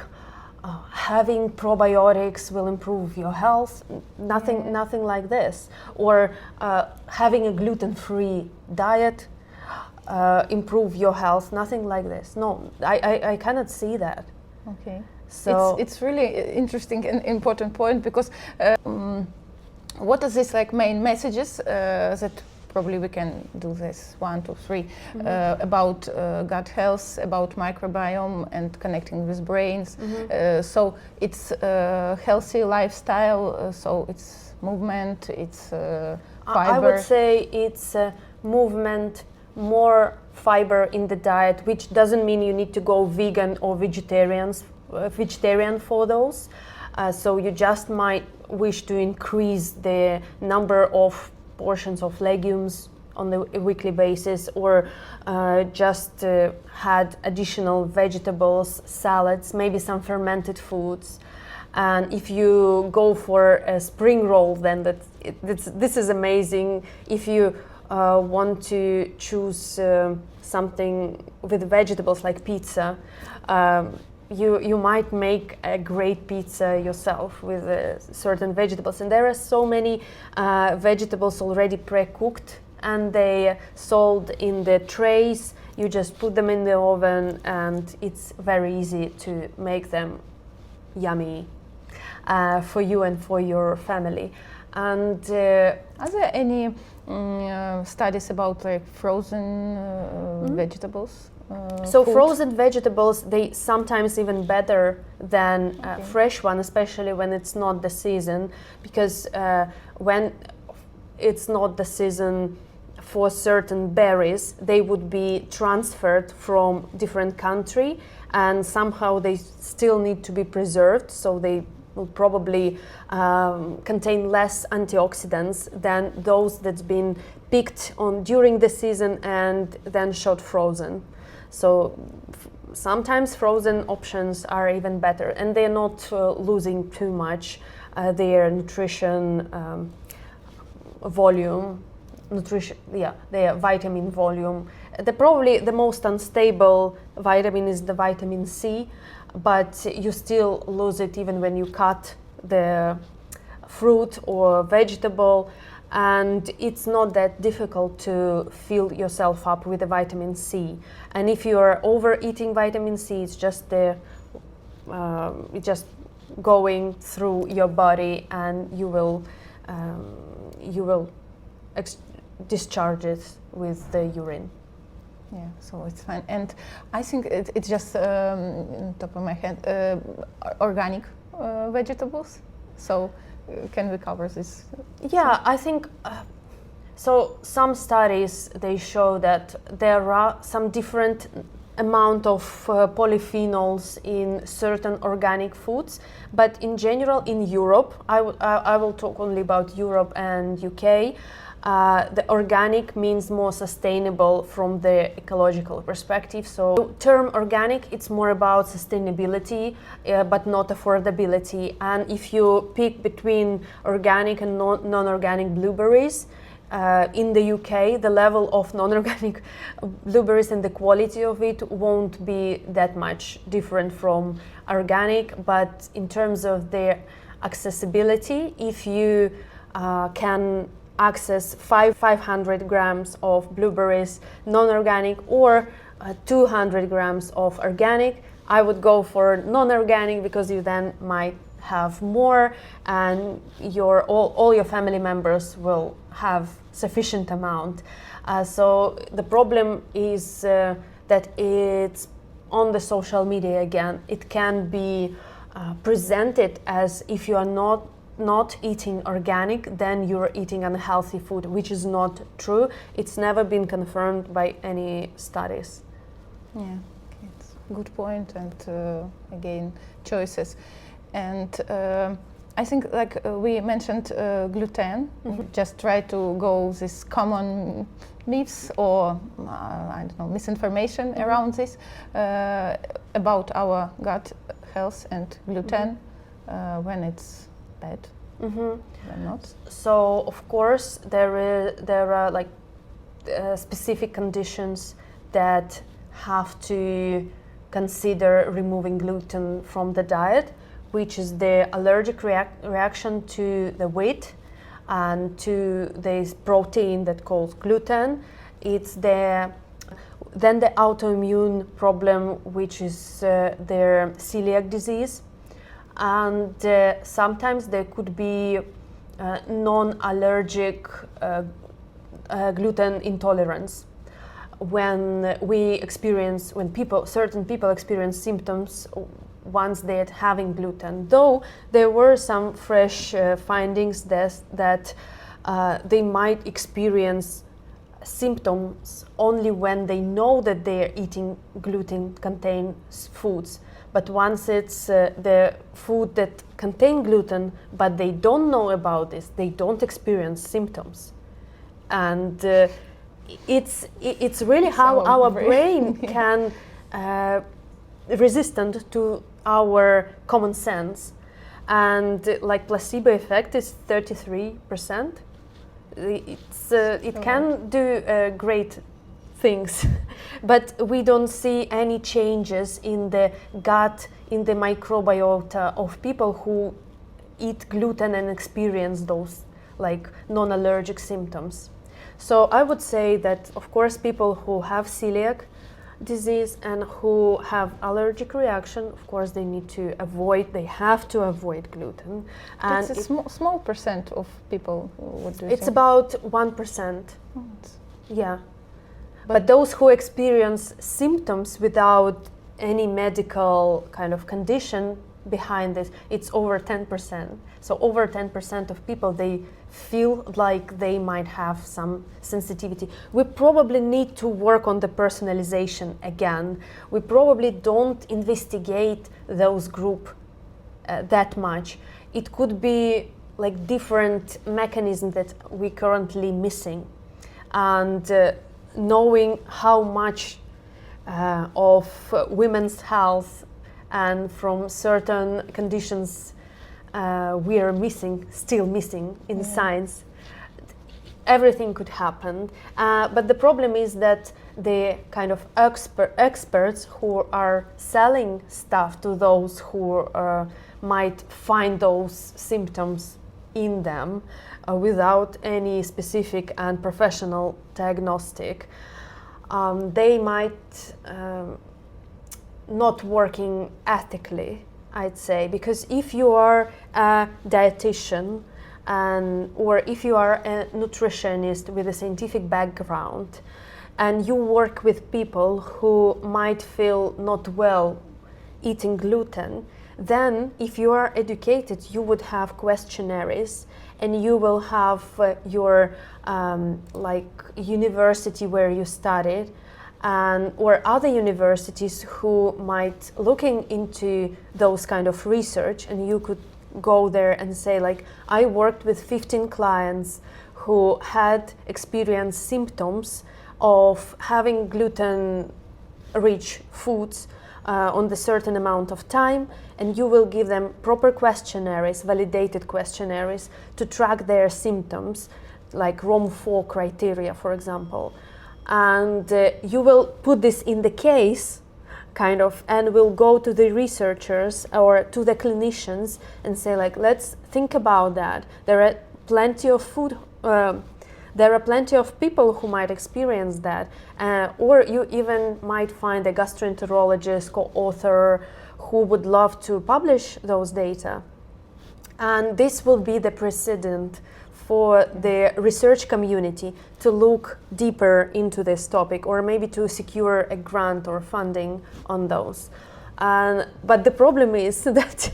having probiotics will improve your health, nothing like this, or having a gluten-free diet improve your health, nothing like this. No, I cannot see that. Okay. So it's really interesting and important point, because what are these like main messages that probably we can do this 1, 2, 3 about gut health, about microbiome and connecting with brains. So it's healthy lifestyle, so it's movement, it's fiber. I would say it's movement, more fiber in the diet, which doesn't mean you need to go vegan or vegetarian for those. So you just might wish to increase the number of portions of legumes on a weekly basis, or just had additional vegetables, salads, maybe some fermented foods. And if you go for a spring roll, then this is amazing. If you want to choose something with vegetables like pizza, you might make a great pizza yourself with certain vegetables. And there are so many vegetables already pre-cooked and they sold in the trays. You just put them in the oven, and it's very easy to make them yummy for you and for your family. And are there any studies about like frozen vegetables? So food? frozen vegetables, they sometimes even better than fresh one, especially when it's not the season, because when it's not the season for certain berries, they would be transferred from different country, and somehow they still need to be preserved, so they will probably contain less antioxidants than those that's been picked on during the season and then shot frozen. So sometimes frozen options are even better, and they're not losing too much their nutrition volume, their vitamin volume. Probably the most unstable vitamin is the vitamin C, but you still lose it even when you cut the fruit or vegetable, and it's not that difficult to fill yourself up with the vitamin C. And if you are overeating vitamin C, it's just going through your body, and you will discharge it with the urine. Yeah, so it's fine. And I think it's just on top of my head, organic vegetables. So can we cover this? Yeah, I think so. Some studies, they show that there are some different amount of polyphenols in certain organic foods, but in general in Europe, I will talk only about Europe and UK. The organic means more sustainable from the ecological perspective. So term organic, it's more about sustainability, but not affordability. And if you pick between organic and non-organic blueberries, in the UK, the level of non-organic blueberries and the quality of it won't be that much different from organic. But in terms of their accessibility, if you can access 500 grams of blueberries non-organic or 200 grams of organic, I would go for non-organic, because you then might have more, and all your family members will have sufficient amount. So the problem is that it's on the social media again. It can be presented as if you are not eating organic, then you're eating unhealthy food, which is not true. It's never been confirmed by any studies. Yeah, okay, it's a good point, and again, choices. And I think, like we mentioned, gluten. Mm-hmm. Just try to go this common myths or I don't know, misinformation mm-hmm. around this about our gut health and gluten mm-hmm. When it's bad. Mm-hmm. When not. So of course there are like specific conditions that have to consider removing gluten from the diet, which is the allergic reaction to the wheat and to this protein that called gluten. It's then the autoimmune problem, which is their celiac disease, and sometimes there could be non-allergic gluten intolerance. When certain people experience symptoms once they're having gluten, though there were some fresh findings that they might experience symptoms only when they know that they're eating gluten-contained foods. But once it's the food that contain gluten, but they don't know about this, they don't experience symptoms. And it's really how our brain can resistant to our common sense. And like placebo effect is 33%. It can do great things, but we don't see any changes in the gut, in the microbiota of people who eat gluten and experience those like non-allergic symptoms. So I would say that, of course, people who have celiac disease and who have allergic reaction, of course, they have to avoid gluten. And it's a small percent of people. What do you it's think? about 1%. Yeah. But those who experience symptoms without any medical kind of condition behind this, it's over 10%. So over 10% of people, they feel like they might have some sensitivity. We probably need to work on the personalization again. We probably don't investigate those group that much. It could be like different mechanisms that we're currently missing. And knowing how much of women's health and from certain conditions we are still missing in science. Everything could happen, but the problem is that the kind of experts who are selling stuff to those who might find those symptoms in them without any specific and professional diagnostic, they might not working ethically, I'd say, because if you are a dietitian or if you are a nutritionist with a scientific background and you work with people who might feel not well eating gluten, then if you are educated, you would have questionnaires and you will have your university where you studied or other universities who might looking into those kind of research, and you could go there and say like, I worked with 15 clients who had experienced symptoms of having gluten-rich foods on the certain amount of time, and you will give them proper questionnaires, validated questionnaires to track their symptoms, like ROM4 criteria, for example. And you will put this in the case, kind of, and will go to the researchers or to the clinicians and say like, let's think about that. There are plenty of people who might experience that, or you even might find a gastroenterologist, co-author who would love to publish those data. And this will be the precedent for the research community to look deeper into this topic, or maybe to secure a grant or funding on those. But the problem is that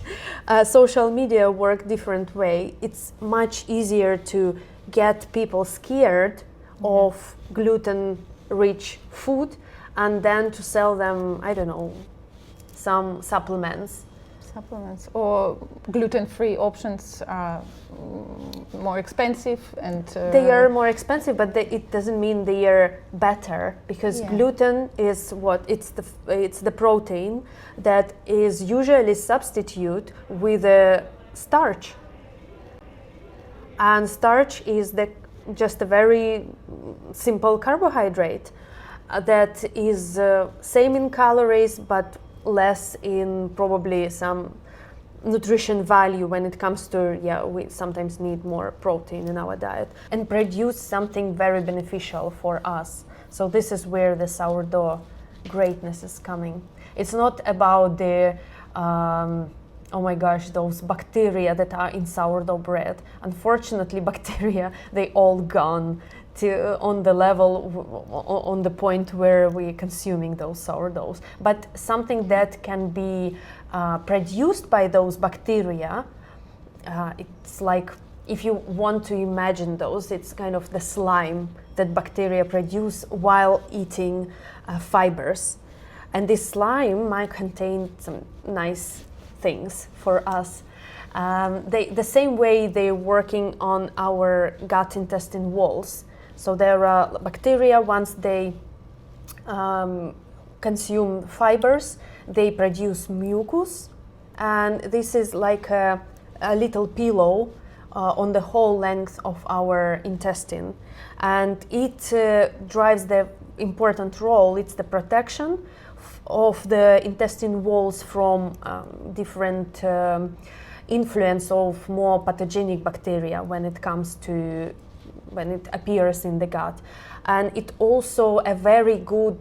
social media work different way. It's much easier to get people scared of gluten-rich food and then to sell them, I don't know, some supplements or gluten-free options are more expensive, and they are more expensive, but it doesn't mean they are better, because gluten is it's the protein that is usually substituted with a starch, and starch is just a very simple carbohydrate that is same in calories but less in probably some nutrition value when it comes to, we sometimes need more protein in our diet, and produce something very beneficial for us. So this is where the sourdough greatness is coming. It's not about the, oh my gosh, those bacteria that are in sourdough bread. Unfortunately, bacteria, they all gone on the point where we're consuming those sourdoughs. But something that can be produced by those bacteria, it's like, if you want to imagine those, it's kind of the slime that bacteria produce while eating fibers. And this slime might contain some nice things for us. The same way they're working on our gut intestine walls. So there are bacteria, once they consume fibers, they produce mucus, and this is like a little pillow on the whole length of our intestine, and it drives the important role. It's the protection of the intestine walls from different influence of more pathogenic bacteria when it comes to when it appears in the gut. And it also a very good,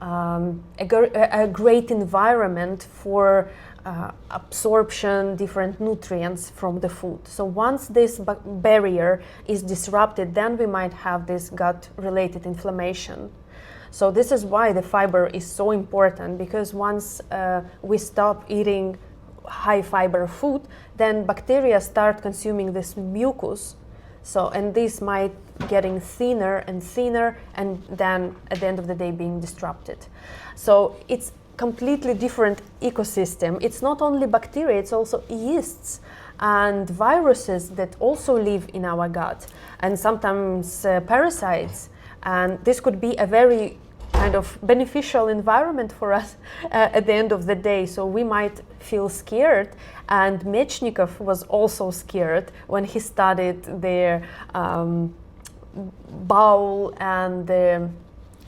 a great environment for absorption different nutrients from the food. So once this barrier is disrupted, then we might have this gut-related inflammation. So this is why the fiber is so important, because once we stop eating high fiber food, then bacteria start consuming this mucus. So, and this might getting thinner and thinner, and then at the end of the day being disrupted. So it's completely different ecosystem. It's not only bacteria, it's also yeasts and viruses that also live in our gut, and sometimes parasites. And this could be a very kind of beneficial environment for us at the end of the day. So we might feel scared, and Mechnikov was also scared when he studied their bowel and the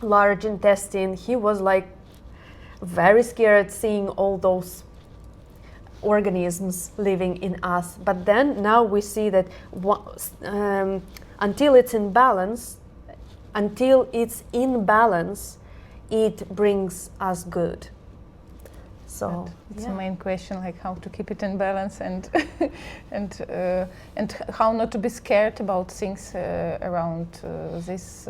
large intestine. He was like very scared seeing all those organisms living in us. But then now we see that until it's in balance, it brings us good. So it's the main question, like how to keep it in balance, and and how not to be scared about things around this.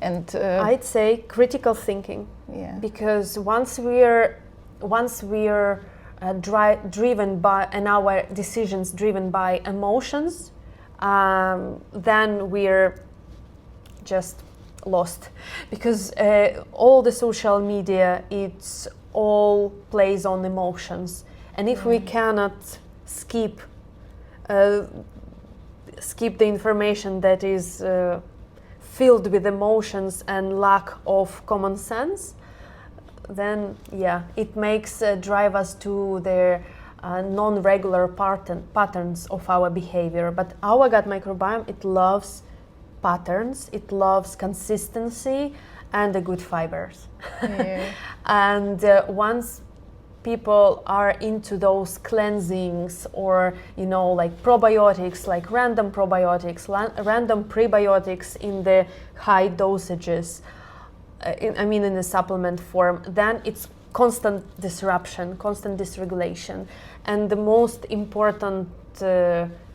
I'd say critical thinking. Yeah. Because once we're driven by, and our decisions driven by emotions, then we're just lost, because all the social media, it's all plays on emotions, and if we cannot skip the information that is filled with emotions and lack of common sense, then it makes drive us to the non-regular patterns of our behavior. But our gut microbiome, it loves patterns, it loves consistency and the good fibers. Yeah. And once people are into those cleansings, or like probiotics, like random probiotics, random prebiotics in the high dosages, in the supplement form, then it's constant disruption, constant dysregulation. And the most important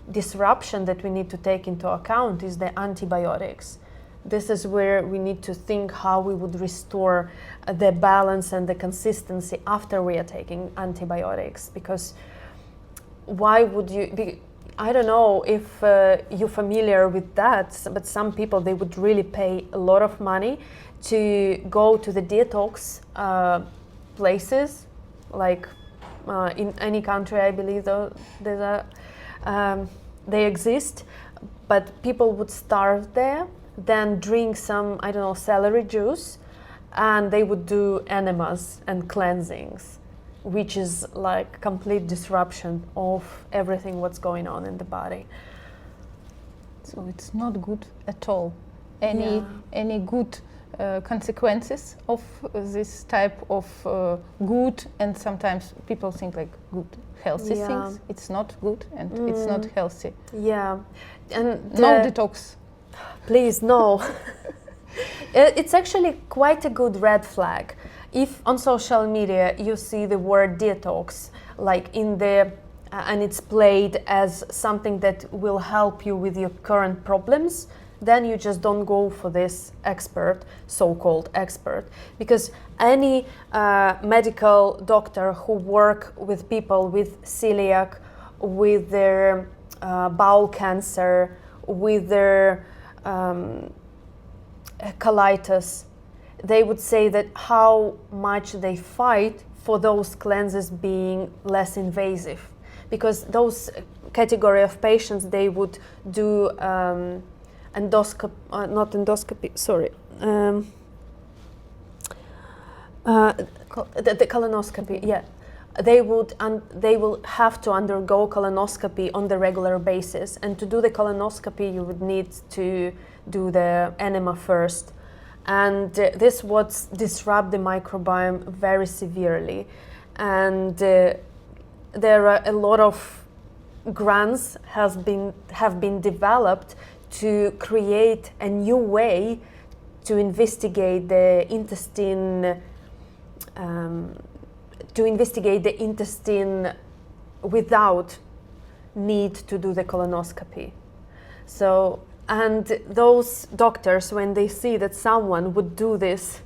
disruption that we need to take into account is the antibiotics. This is where we need to think how we would restore the balance and the consistency after we are taking antibiotics. Because why would you be, I don't know if you're familiar with that, but some people, they would really pay a lot of money to go to the detox places, like in any country, I believe they exist, but people would starve there, then drink some, I don't know, celery juice, and they would do enemas and cleansings, which is like complete disruption of everything what's going on in the body. So it's not good at all. Any good consequences of this type of good, and sometimes people think like good healthy things, it's not good and it's not healthy. And no detox, please, no. It's actually quite a good red flag if on social media you see the word detox like in the and it's played as something that will help you with your current problems. Then you just don't go for this expert, so-called expert, because any medical doctor who work with people with celiac, with their bowel cancer, with their colitis, they would say that how much they fight for those cleanses being less invasive, because those category of patients, they would do the colonoscopy. They will have to undergo colonoscopy on the regular basis, and to do the colonoscopy you would need to do the enema first, and this would disrupt the microbiome very severely. And there are a lot of grants have been developed to create a new way to investigate the intestine without need to do the colonoscopy. So, and those doctors, when they see that someone would do this,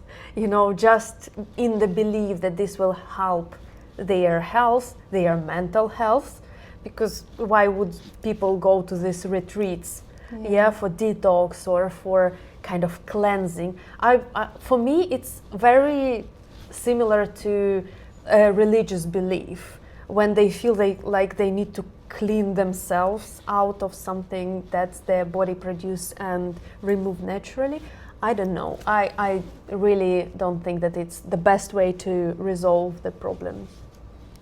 just in the belief that this will help their health, their mental health, because why would people go to these retreats, for detox or for kind of cleansing? For me, it's very similar to a religious belief. When they feel like they need to clean themselves out of something that their body produce and remove naturally, I don't know. I really don't think that it's the best way to resolve the problem.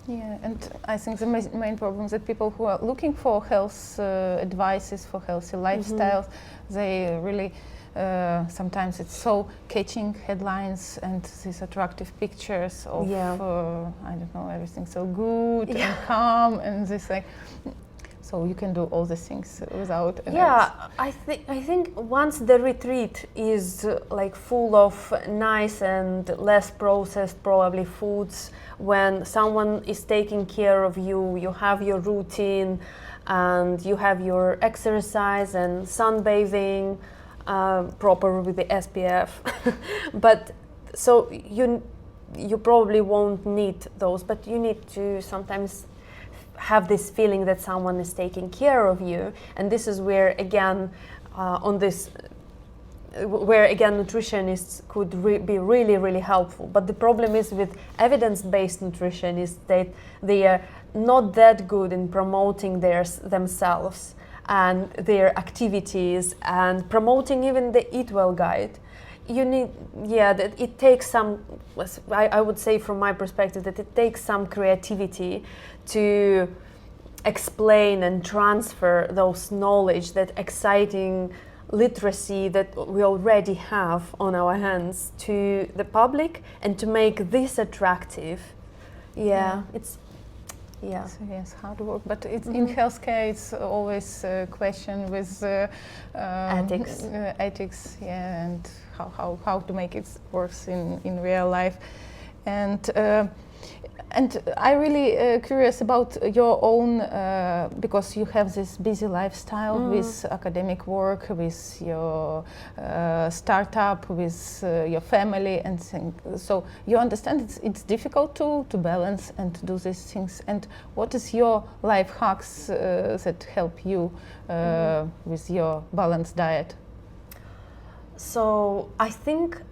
Yeah, and I think the main problem is that people who are looking for health advices, for healthy lifestyles, they really sometimes it's so catching headlines and these attractive pictures of I don't know, everything so good and calm, and this like, so you can do all the things without. I think once the retreat is like full of nice and less processed probably foods, when someone is taking care of you, you have your routine and you have your exercise and sunbathing proper with the SPF, but so you probably won't need those, but you need to sometimes have this feeling that someone is taking care of you, and this is where again nutritionists could be really, really helpful. But the problem is with evidence-based nutritionists that they are not that good in promoting themselves and their activities and promoting even the Eat Well guide. You need, that it takes some, I would say from my perspective, that it takes some creativity to explain and transfer those knowledge, that exciting literacy that we already have on our hands to the public, and to make this attractive. So yes, hard work, but it's in healthcare. It's always a question with ethics, and how to make it work in real life, and I'm really curious about your own, because you have this busy lifestyle with academic work, with your startup, with your family, and things. So you understand it's difficult to balance and to do these things. And what is your life hacks that help you with your balanced diet? So I think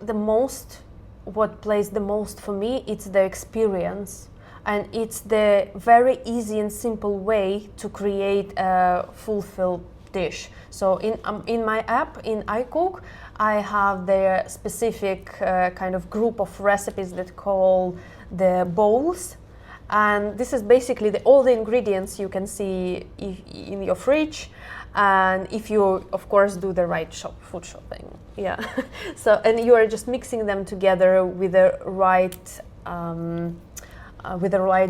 what plays the most for me, it's the experience, and it's the very easy and simple way to create a fulfilled dish. So in my app, in iCook, I have the specific kind of group of recipes that call the bowls, and this is basically all the ingredients you can see in your fridge, and if you of course do the right food shopping. So, and you are just mixing them together with the right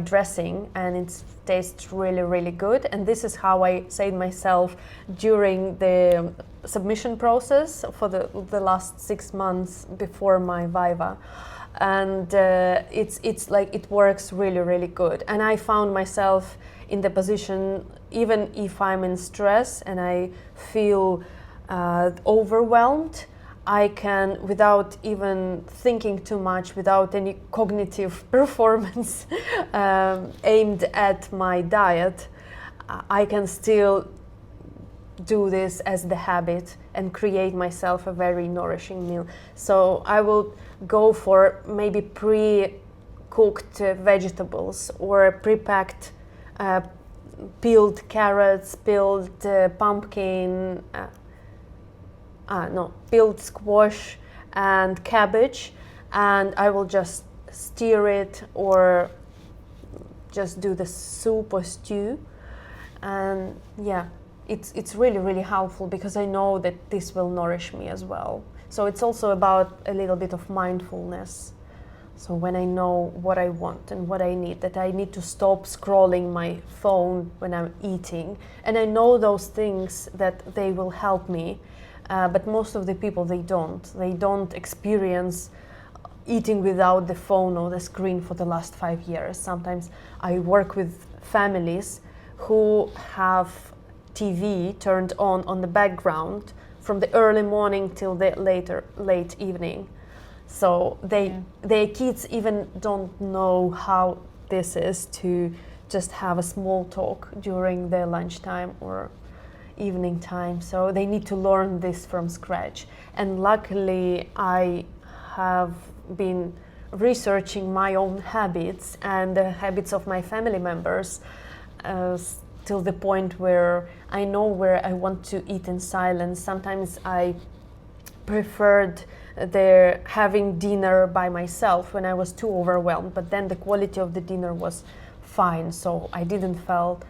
dressing, and it tastes really, really good. And this is how I saved myself during the submission process for the last 6 months before my Viva. And it's like it works really, really good. And I found myself in the position, even if I'm in stress and I feel overwhelmed, I can, without even thinking too much, without any cognitive performance aimed at my diet, I can still do this as the habit and create myself a very nourishing meal. So I will go for maybe pre-cooked vegetables or pre-packed peeled carrots, peeled pumpkin, peeled squash and cabbage, and I will just stir it or just do the soup or stew. And it's really, really helpful because I know that this will nourish me as well. So it's also about a little bit of mindfulness. So when I know what I want and what I need, that I need to stop scrolling my phone when I'm eating, and I know those things that they will help me, but most of the people, they don't experience eating without the phone or the screen for the last 5 years. Sometimes I work with families who have TV turned on the background from the early morning till the late evening. So their kids even don't know how this is to just have a small talk during their lunchtime or evening time. So they need to learn this from scratch. And luckily, I have been researching my own habits and the habits of my family members till the point where I know where I want to eat in silence. Sometimes I preferred having dinner by myself when I was too overwhelmed, but then the quality of the dinner was fine, so I didn't feel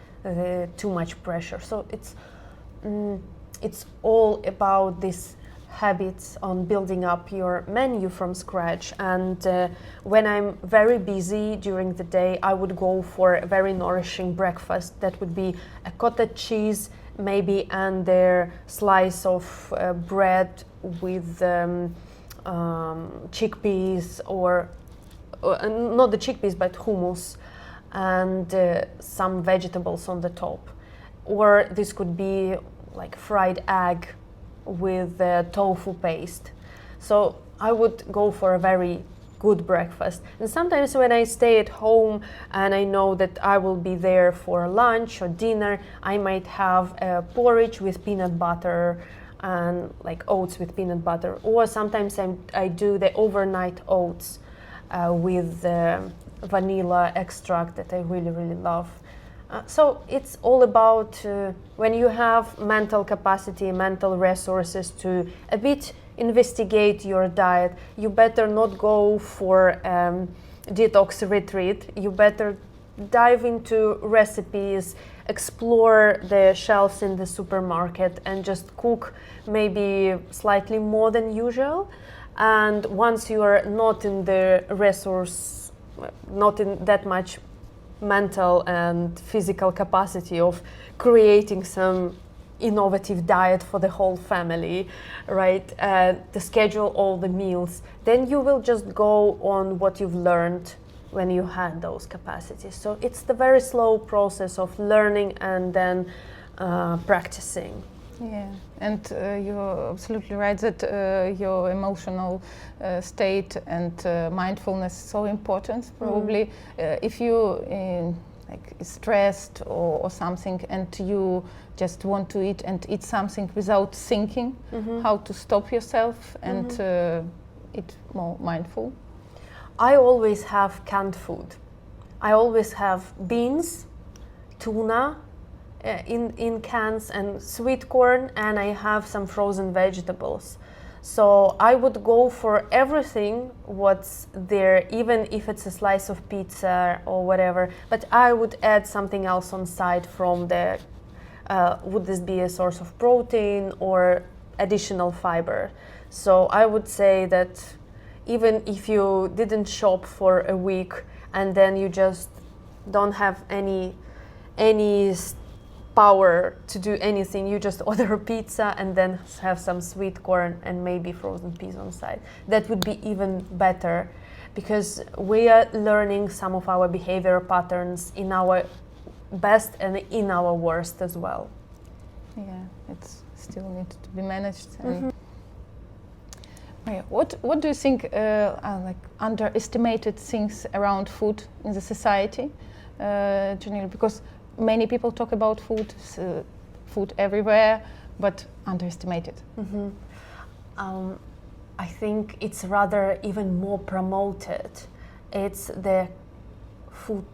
too much pressure. So it's all about these habits on building up your menu from scratch. And when I'm very busy during the day, I would go for a very nourishing breakfast. That would be a cottage cheese, maybe, and a slice of bread with chickpeas, or not the chickpeas, but hummus, and some vegetables on the top. Or this could be like fried egg with tofu paste. So I would go for a very good breakfast. And sometimes when I stay at home and I know that I will be there for lunch or dinner, I might have a porridge with peanut butter and like oats with peanut butter. Or sometimes I do the overnight oats with vanilla extract that I really, really love. So it's all about when you have mental capacity, mental resources to a bit investigate your diet, you better not go for detox retreat. You better dive into recipes, explore the shelves in the supermarket, and just cook maybe slightly more than usual. And once you are not in the resource, not in that much mental and physical capacity of creating some innovative diet for the whole family, right? To schedule all the meals, then you will just go on what you've learned when you had those capacities. So it's the very slow process of learning and then practicing. Yeah, and you're absolutely right that your emotional state and mindfulness is so important. Probably if you like stressed or something, and you just want to eat something without thinking how to stop yourself and eat more mindful. I always have canned food. I always have beans, tuna, in cans, and sweet corn, and I have some frozen vegetables. So I would go for everything what's there, even if it's a slice of pizza or whatever, but I would add something else on side from the would this be a source of protein or additional fiber. So I would say that even if you didn't shop for a week and then you just don't have any power to do anything, you just order a pizza and then have some sweet corn and maybe frozen peas on side. That would be even better, because we are learning some of our behavior patterns in our best and in our worst as well. Yeah, it still needs to be managed. And what do you think are like underestimated things around food in the society generally? Because many people talk about food, food everywhere, but underestimated. I think it's rather even more promoted. It's the food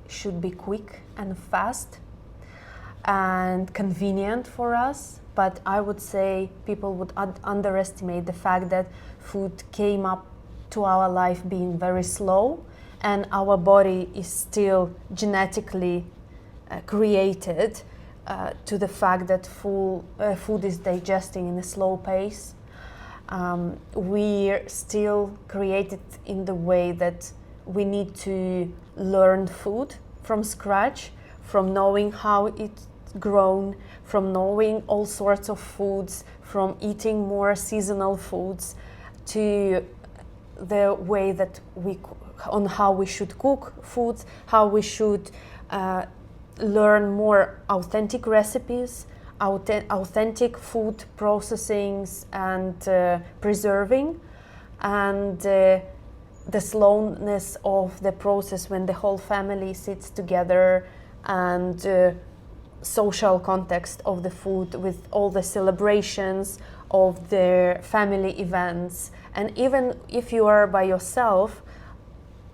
should be quick and fast and convenient for us, but I would say people would underestimate the fact that food came up to our life being very slow, and our body is still genetically created to the fact that food is digesting in a slow pace. we're still created in the way that we need to learn food from scratch, from knowing how it's grown, from knowing all sorts of foods, from eating more seasonal foods, to the way that on how we should cook foods, how we should learn more authentic recipes, authentic food processings and preserving, and the slowness of the process when the whole family sits together, and social context of the food with all the celebrations of the family events. And even if you are by yourself,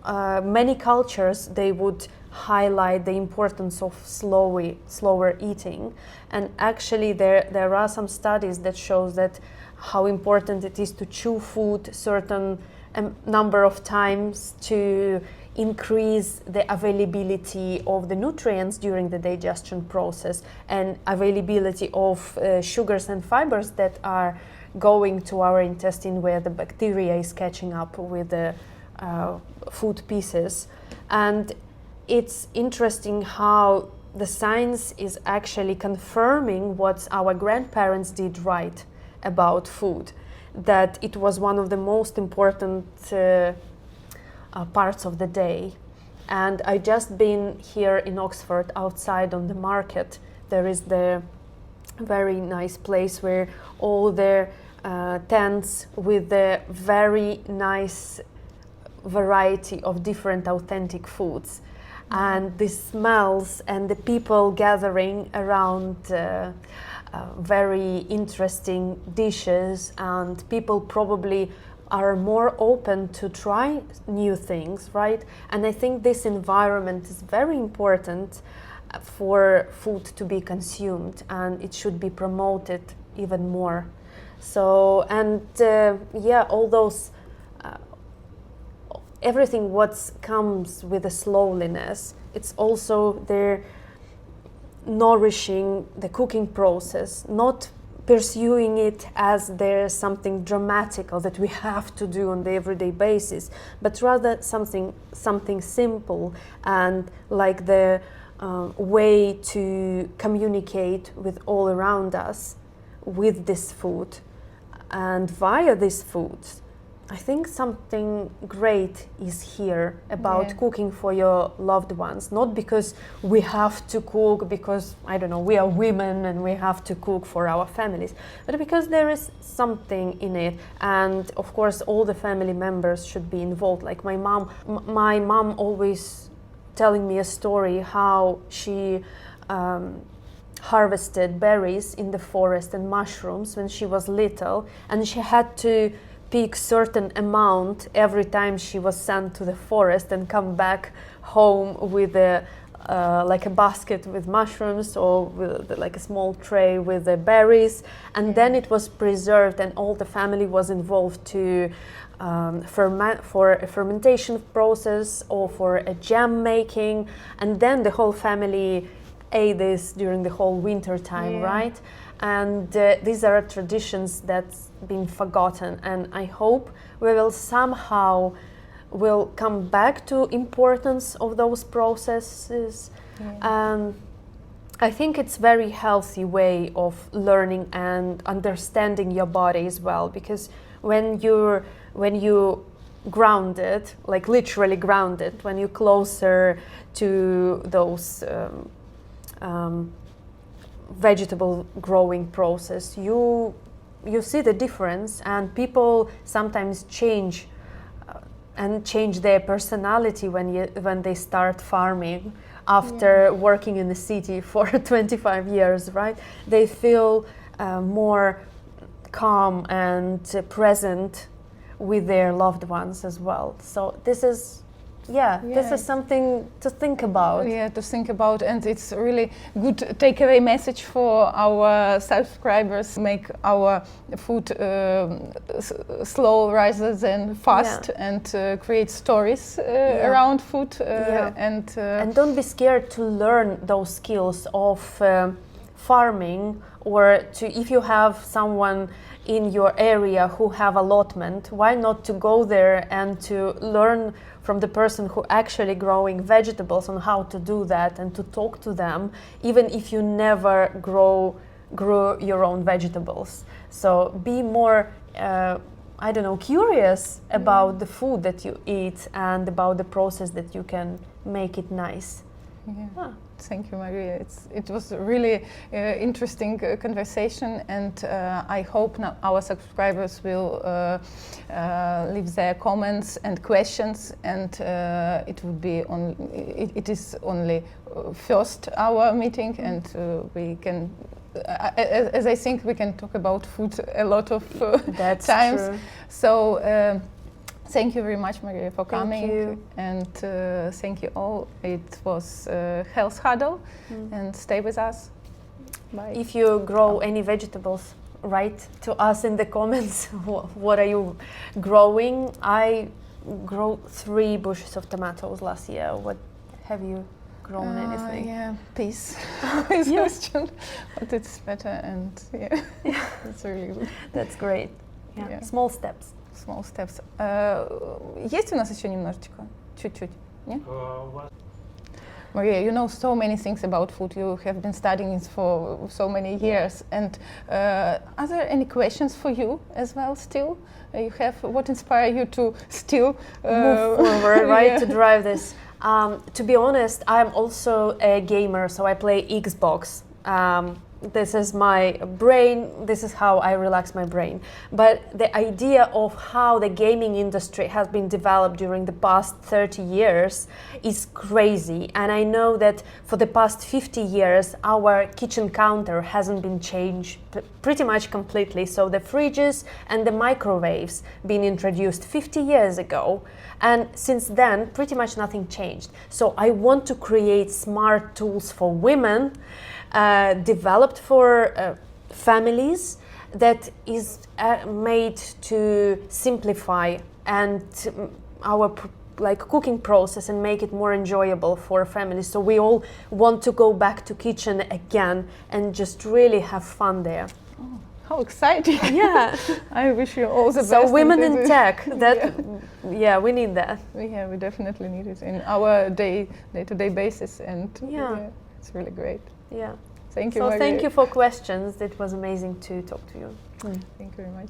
many cultures, they would highlight the importance of slower eating. And actually there are some studies that shows that how important it is to chew food certain number of times to increase the availability of the nutrients during the digestion process, and availability of sugars and fibers that are going to our intestine, where the bacteria is catching up with the food pieces. And it's interesting how the science is actually confirming what our grandparents did right about food, that it was one of the most important parts of the day. And I just been here in Oxford, outside on the market. There is the very nice place where all the tents with the very nice variety of different authentic foods, and the smells and the people gathering around very interesting dishes, and people probably are more open to try new things, right? And I think this environment is very important for food to be consumed, and it should be promoted even more. So, and all those everything what comes with the slowliness, it's also there nourishing the cooking process, not pursuing it as there's something dramatic or that we have to do on the everyday basis, but rather something simple, and like the way to communicate with all around us with this food and via this food. I think something great is here about cooking for your loved ones, not because we have to cook because, I don't know, we are women and we have to cook for our families, but because there is something in it. And of course, all the family members should be involved. Like my mom always telling me a story how she harvested berries in the forest and mushrooms when she was little, and she had to pick certain amount every time she was sent to the forest and come back home with a like a basket with mushrooms, or with like a small tray with the berries, and then it was preserved, and all the family was involved to for a fermentation process or for a jam making, and then the whole family ate this during the whole winter time, right? And these are traditions that's been forgotten, and I hope we will somehow come back to importance of those processes. I think it's very healthy way of learning and understanding your body as well, because when you grounded, like literally grounded, when you're closer to those vegetable growing process, you see the difference, and people sometimes change their personality when they start farming after working in the city for 25 years, right? They feel more calm and present with their loved ones as well. So this is this is something to think about. To think about, and it's really good takeaway message for our subscribers. Make our food slow rather than fast, and create stories around food. And don't be scared to learn those skills of farming, or to, if you have someone in your area who have allotment, why not to go there and to learn from the person who actually growing vegetables on how to do that, and to talk to them, even if you never grew your own vegetables. So be more curious about the food that you eat and about the process that you can make it nice. Yeah. Thank you, Maria. It was a really interesting conversation, and I hope now our subscribers will leave their comments and questions. And it is only first hour meeting, and we can. As I think we can talk about food a lot of That's times. True. So thank you very much, Maria, for coming. Thank you. And thank you all. It was Health Huddle, and stay with us. Bye. If you grow any vegetables, write to us in the comments. What are you growing? I grew 3 bushes of tomatoes last year. What have you grown? Anything? Yeah, peace is question, but it's better, and it's really good. That's great. Yeah. Small steps. Small steps. Есть у нас еще немножечко? Чуть-чуть. Не? Maria, you know so many things about food. You have been studying it for so many years. And are there any questions for you as well still? You have, what inspired you to still move forward, right, to drive this? To be honest, I'm also a gamer, so I play Xbox. This is my brain, this is how I relax my brain. But the idea of how the gaming industry has been developed during the past 30 years is crazy. And I know that for the past 50 years, our kitchen counter hasn't been changed pretty much completely. So the fridges and the microwaves been introduced 50 years ago. And since then, pretty much nothing changed. So I want to create smart tools for women, developed for families, that is made to simplify and our cooking process and make it more enjoyable for families. So we all want to go back to kitchen again and just really have fun there. Oh, how exciting! Yeah, I wish you all the best. So women in tech, that we need that. We definitely need it in our day-to-day basis, and it's really great. Yeah. Thank you. So Maria. thank you for questions. It was amazing to talk to you. Thank you very much.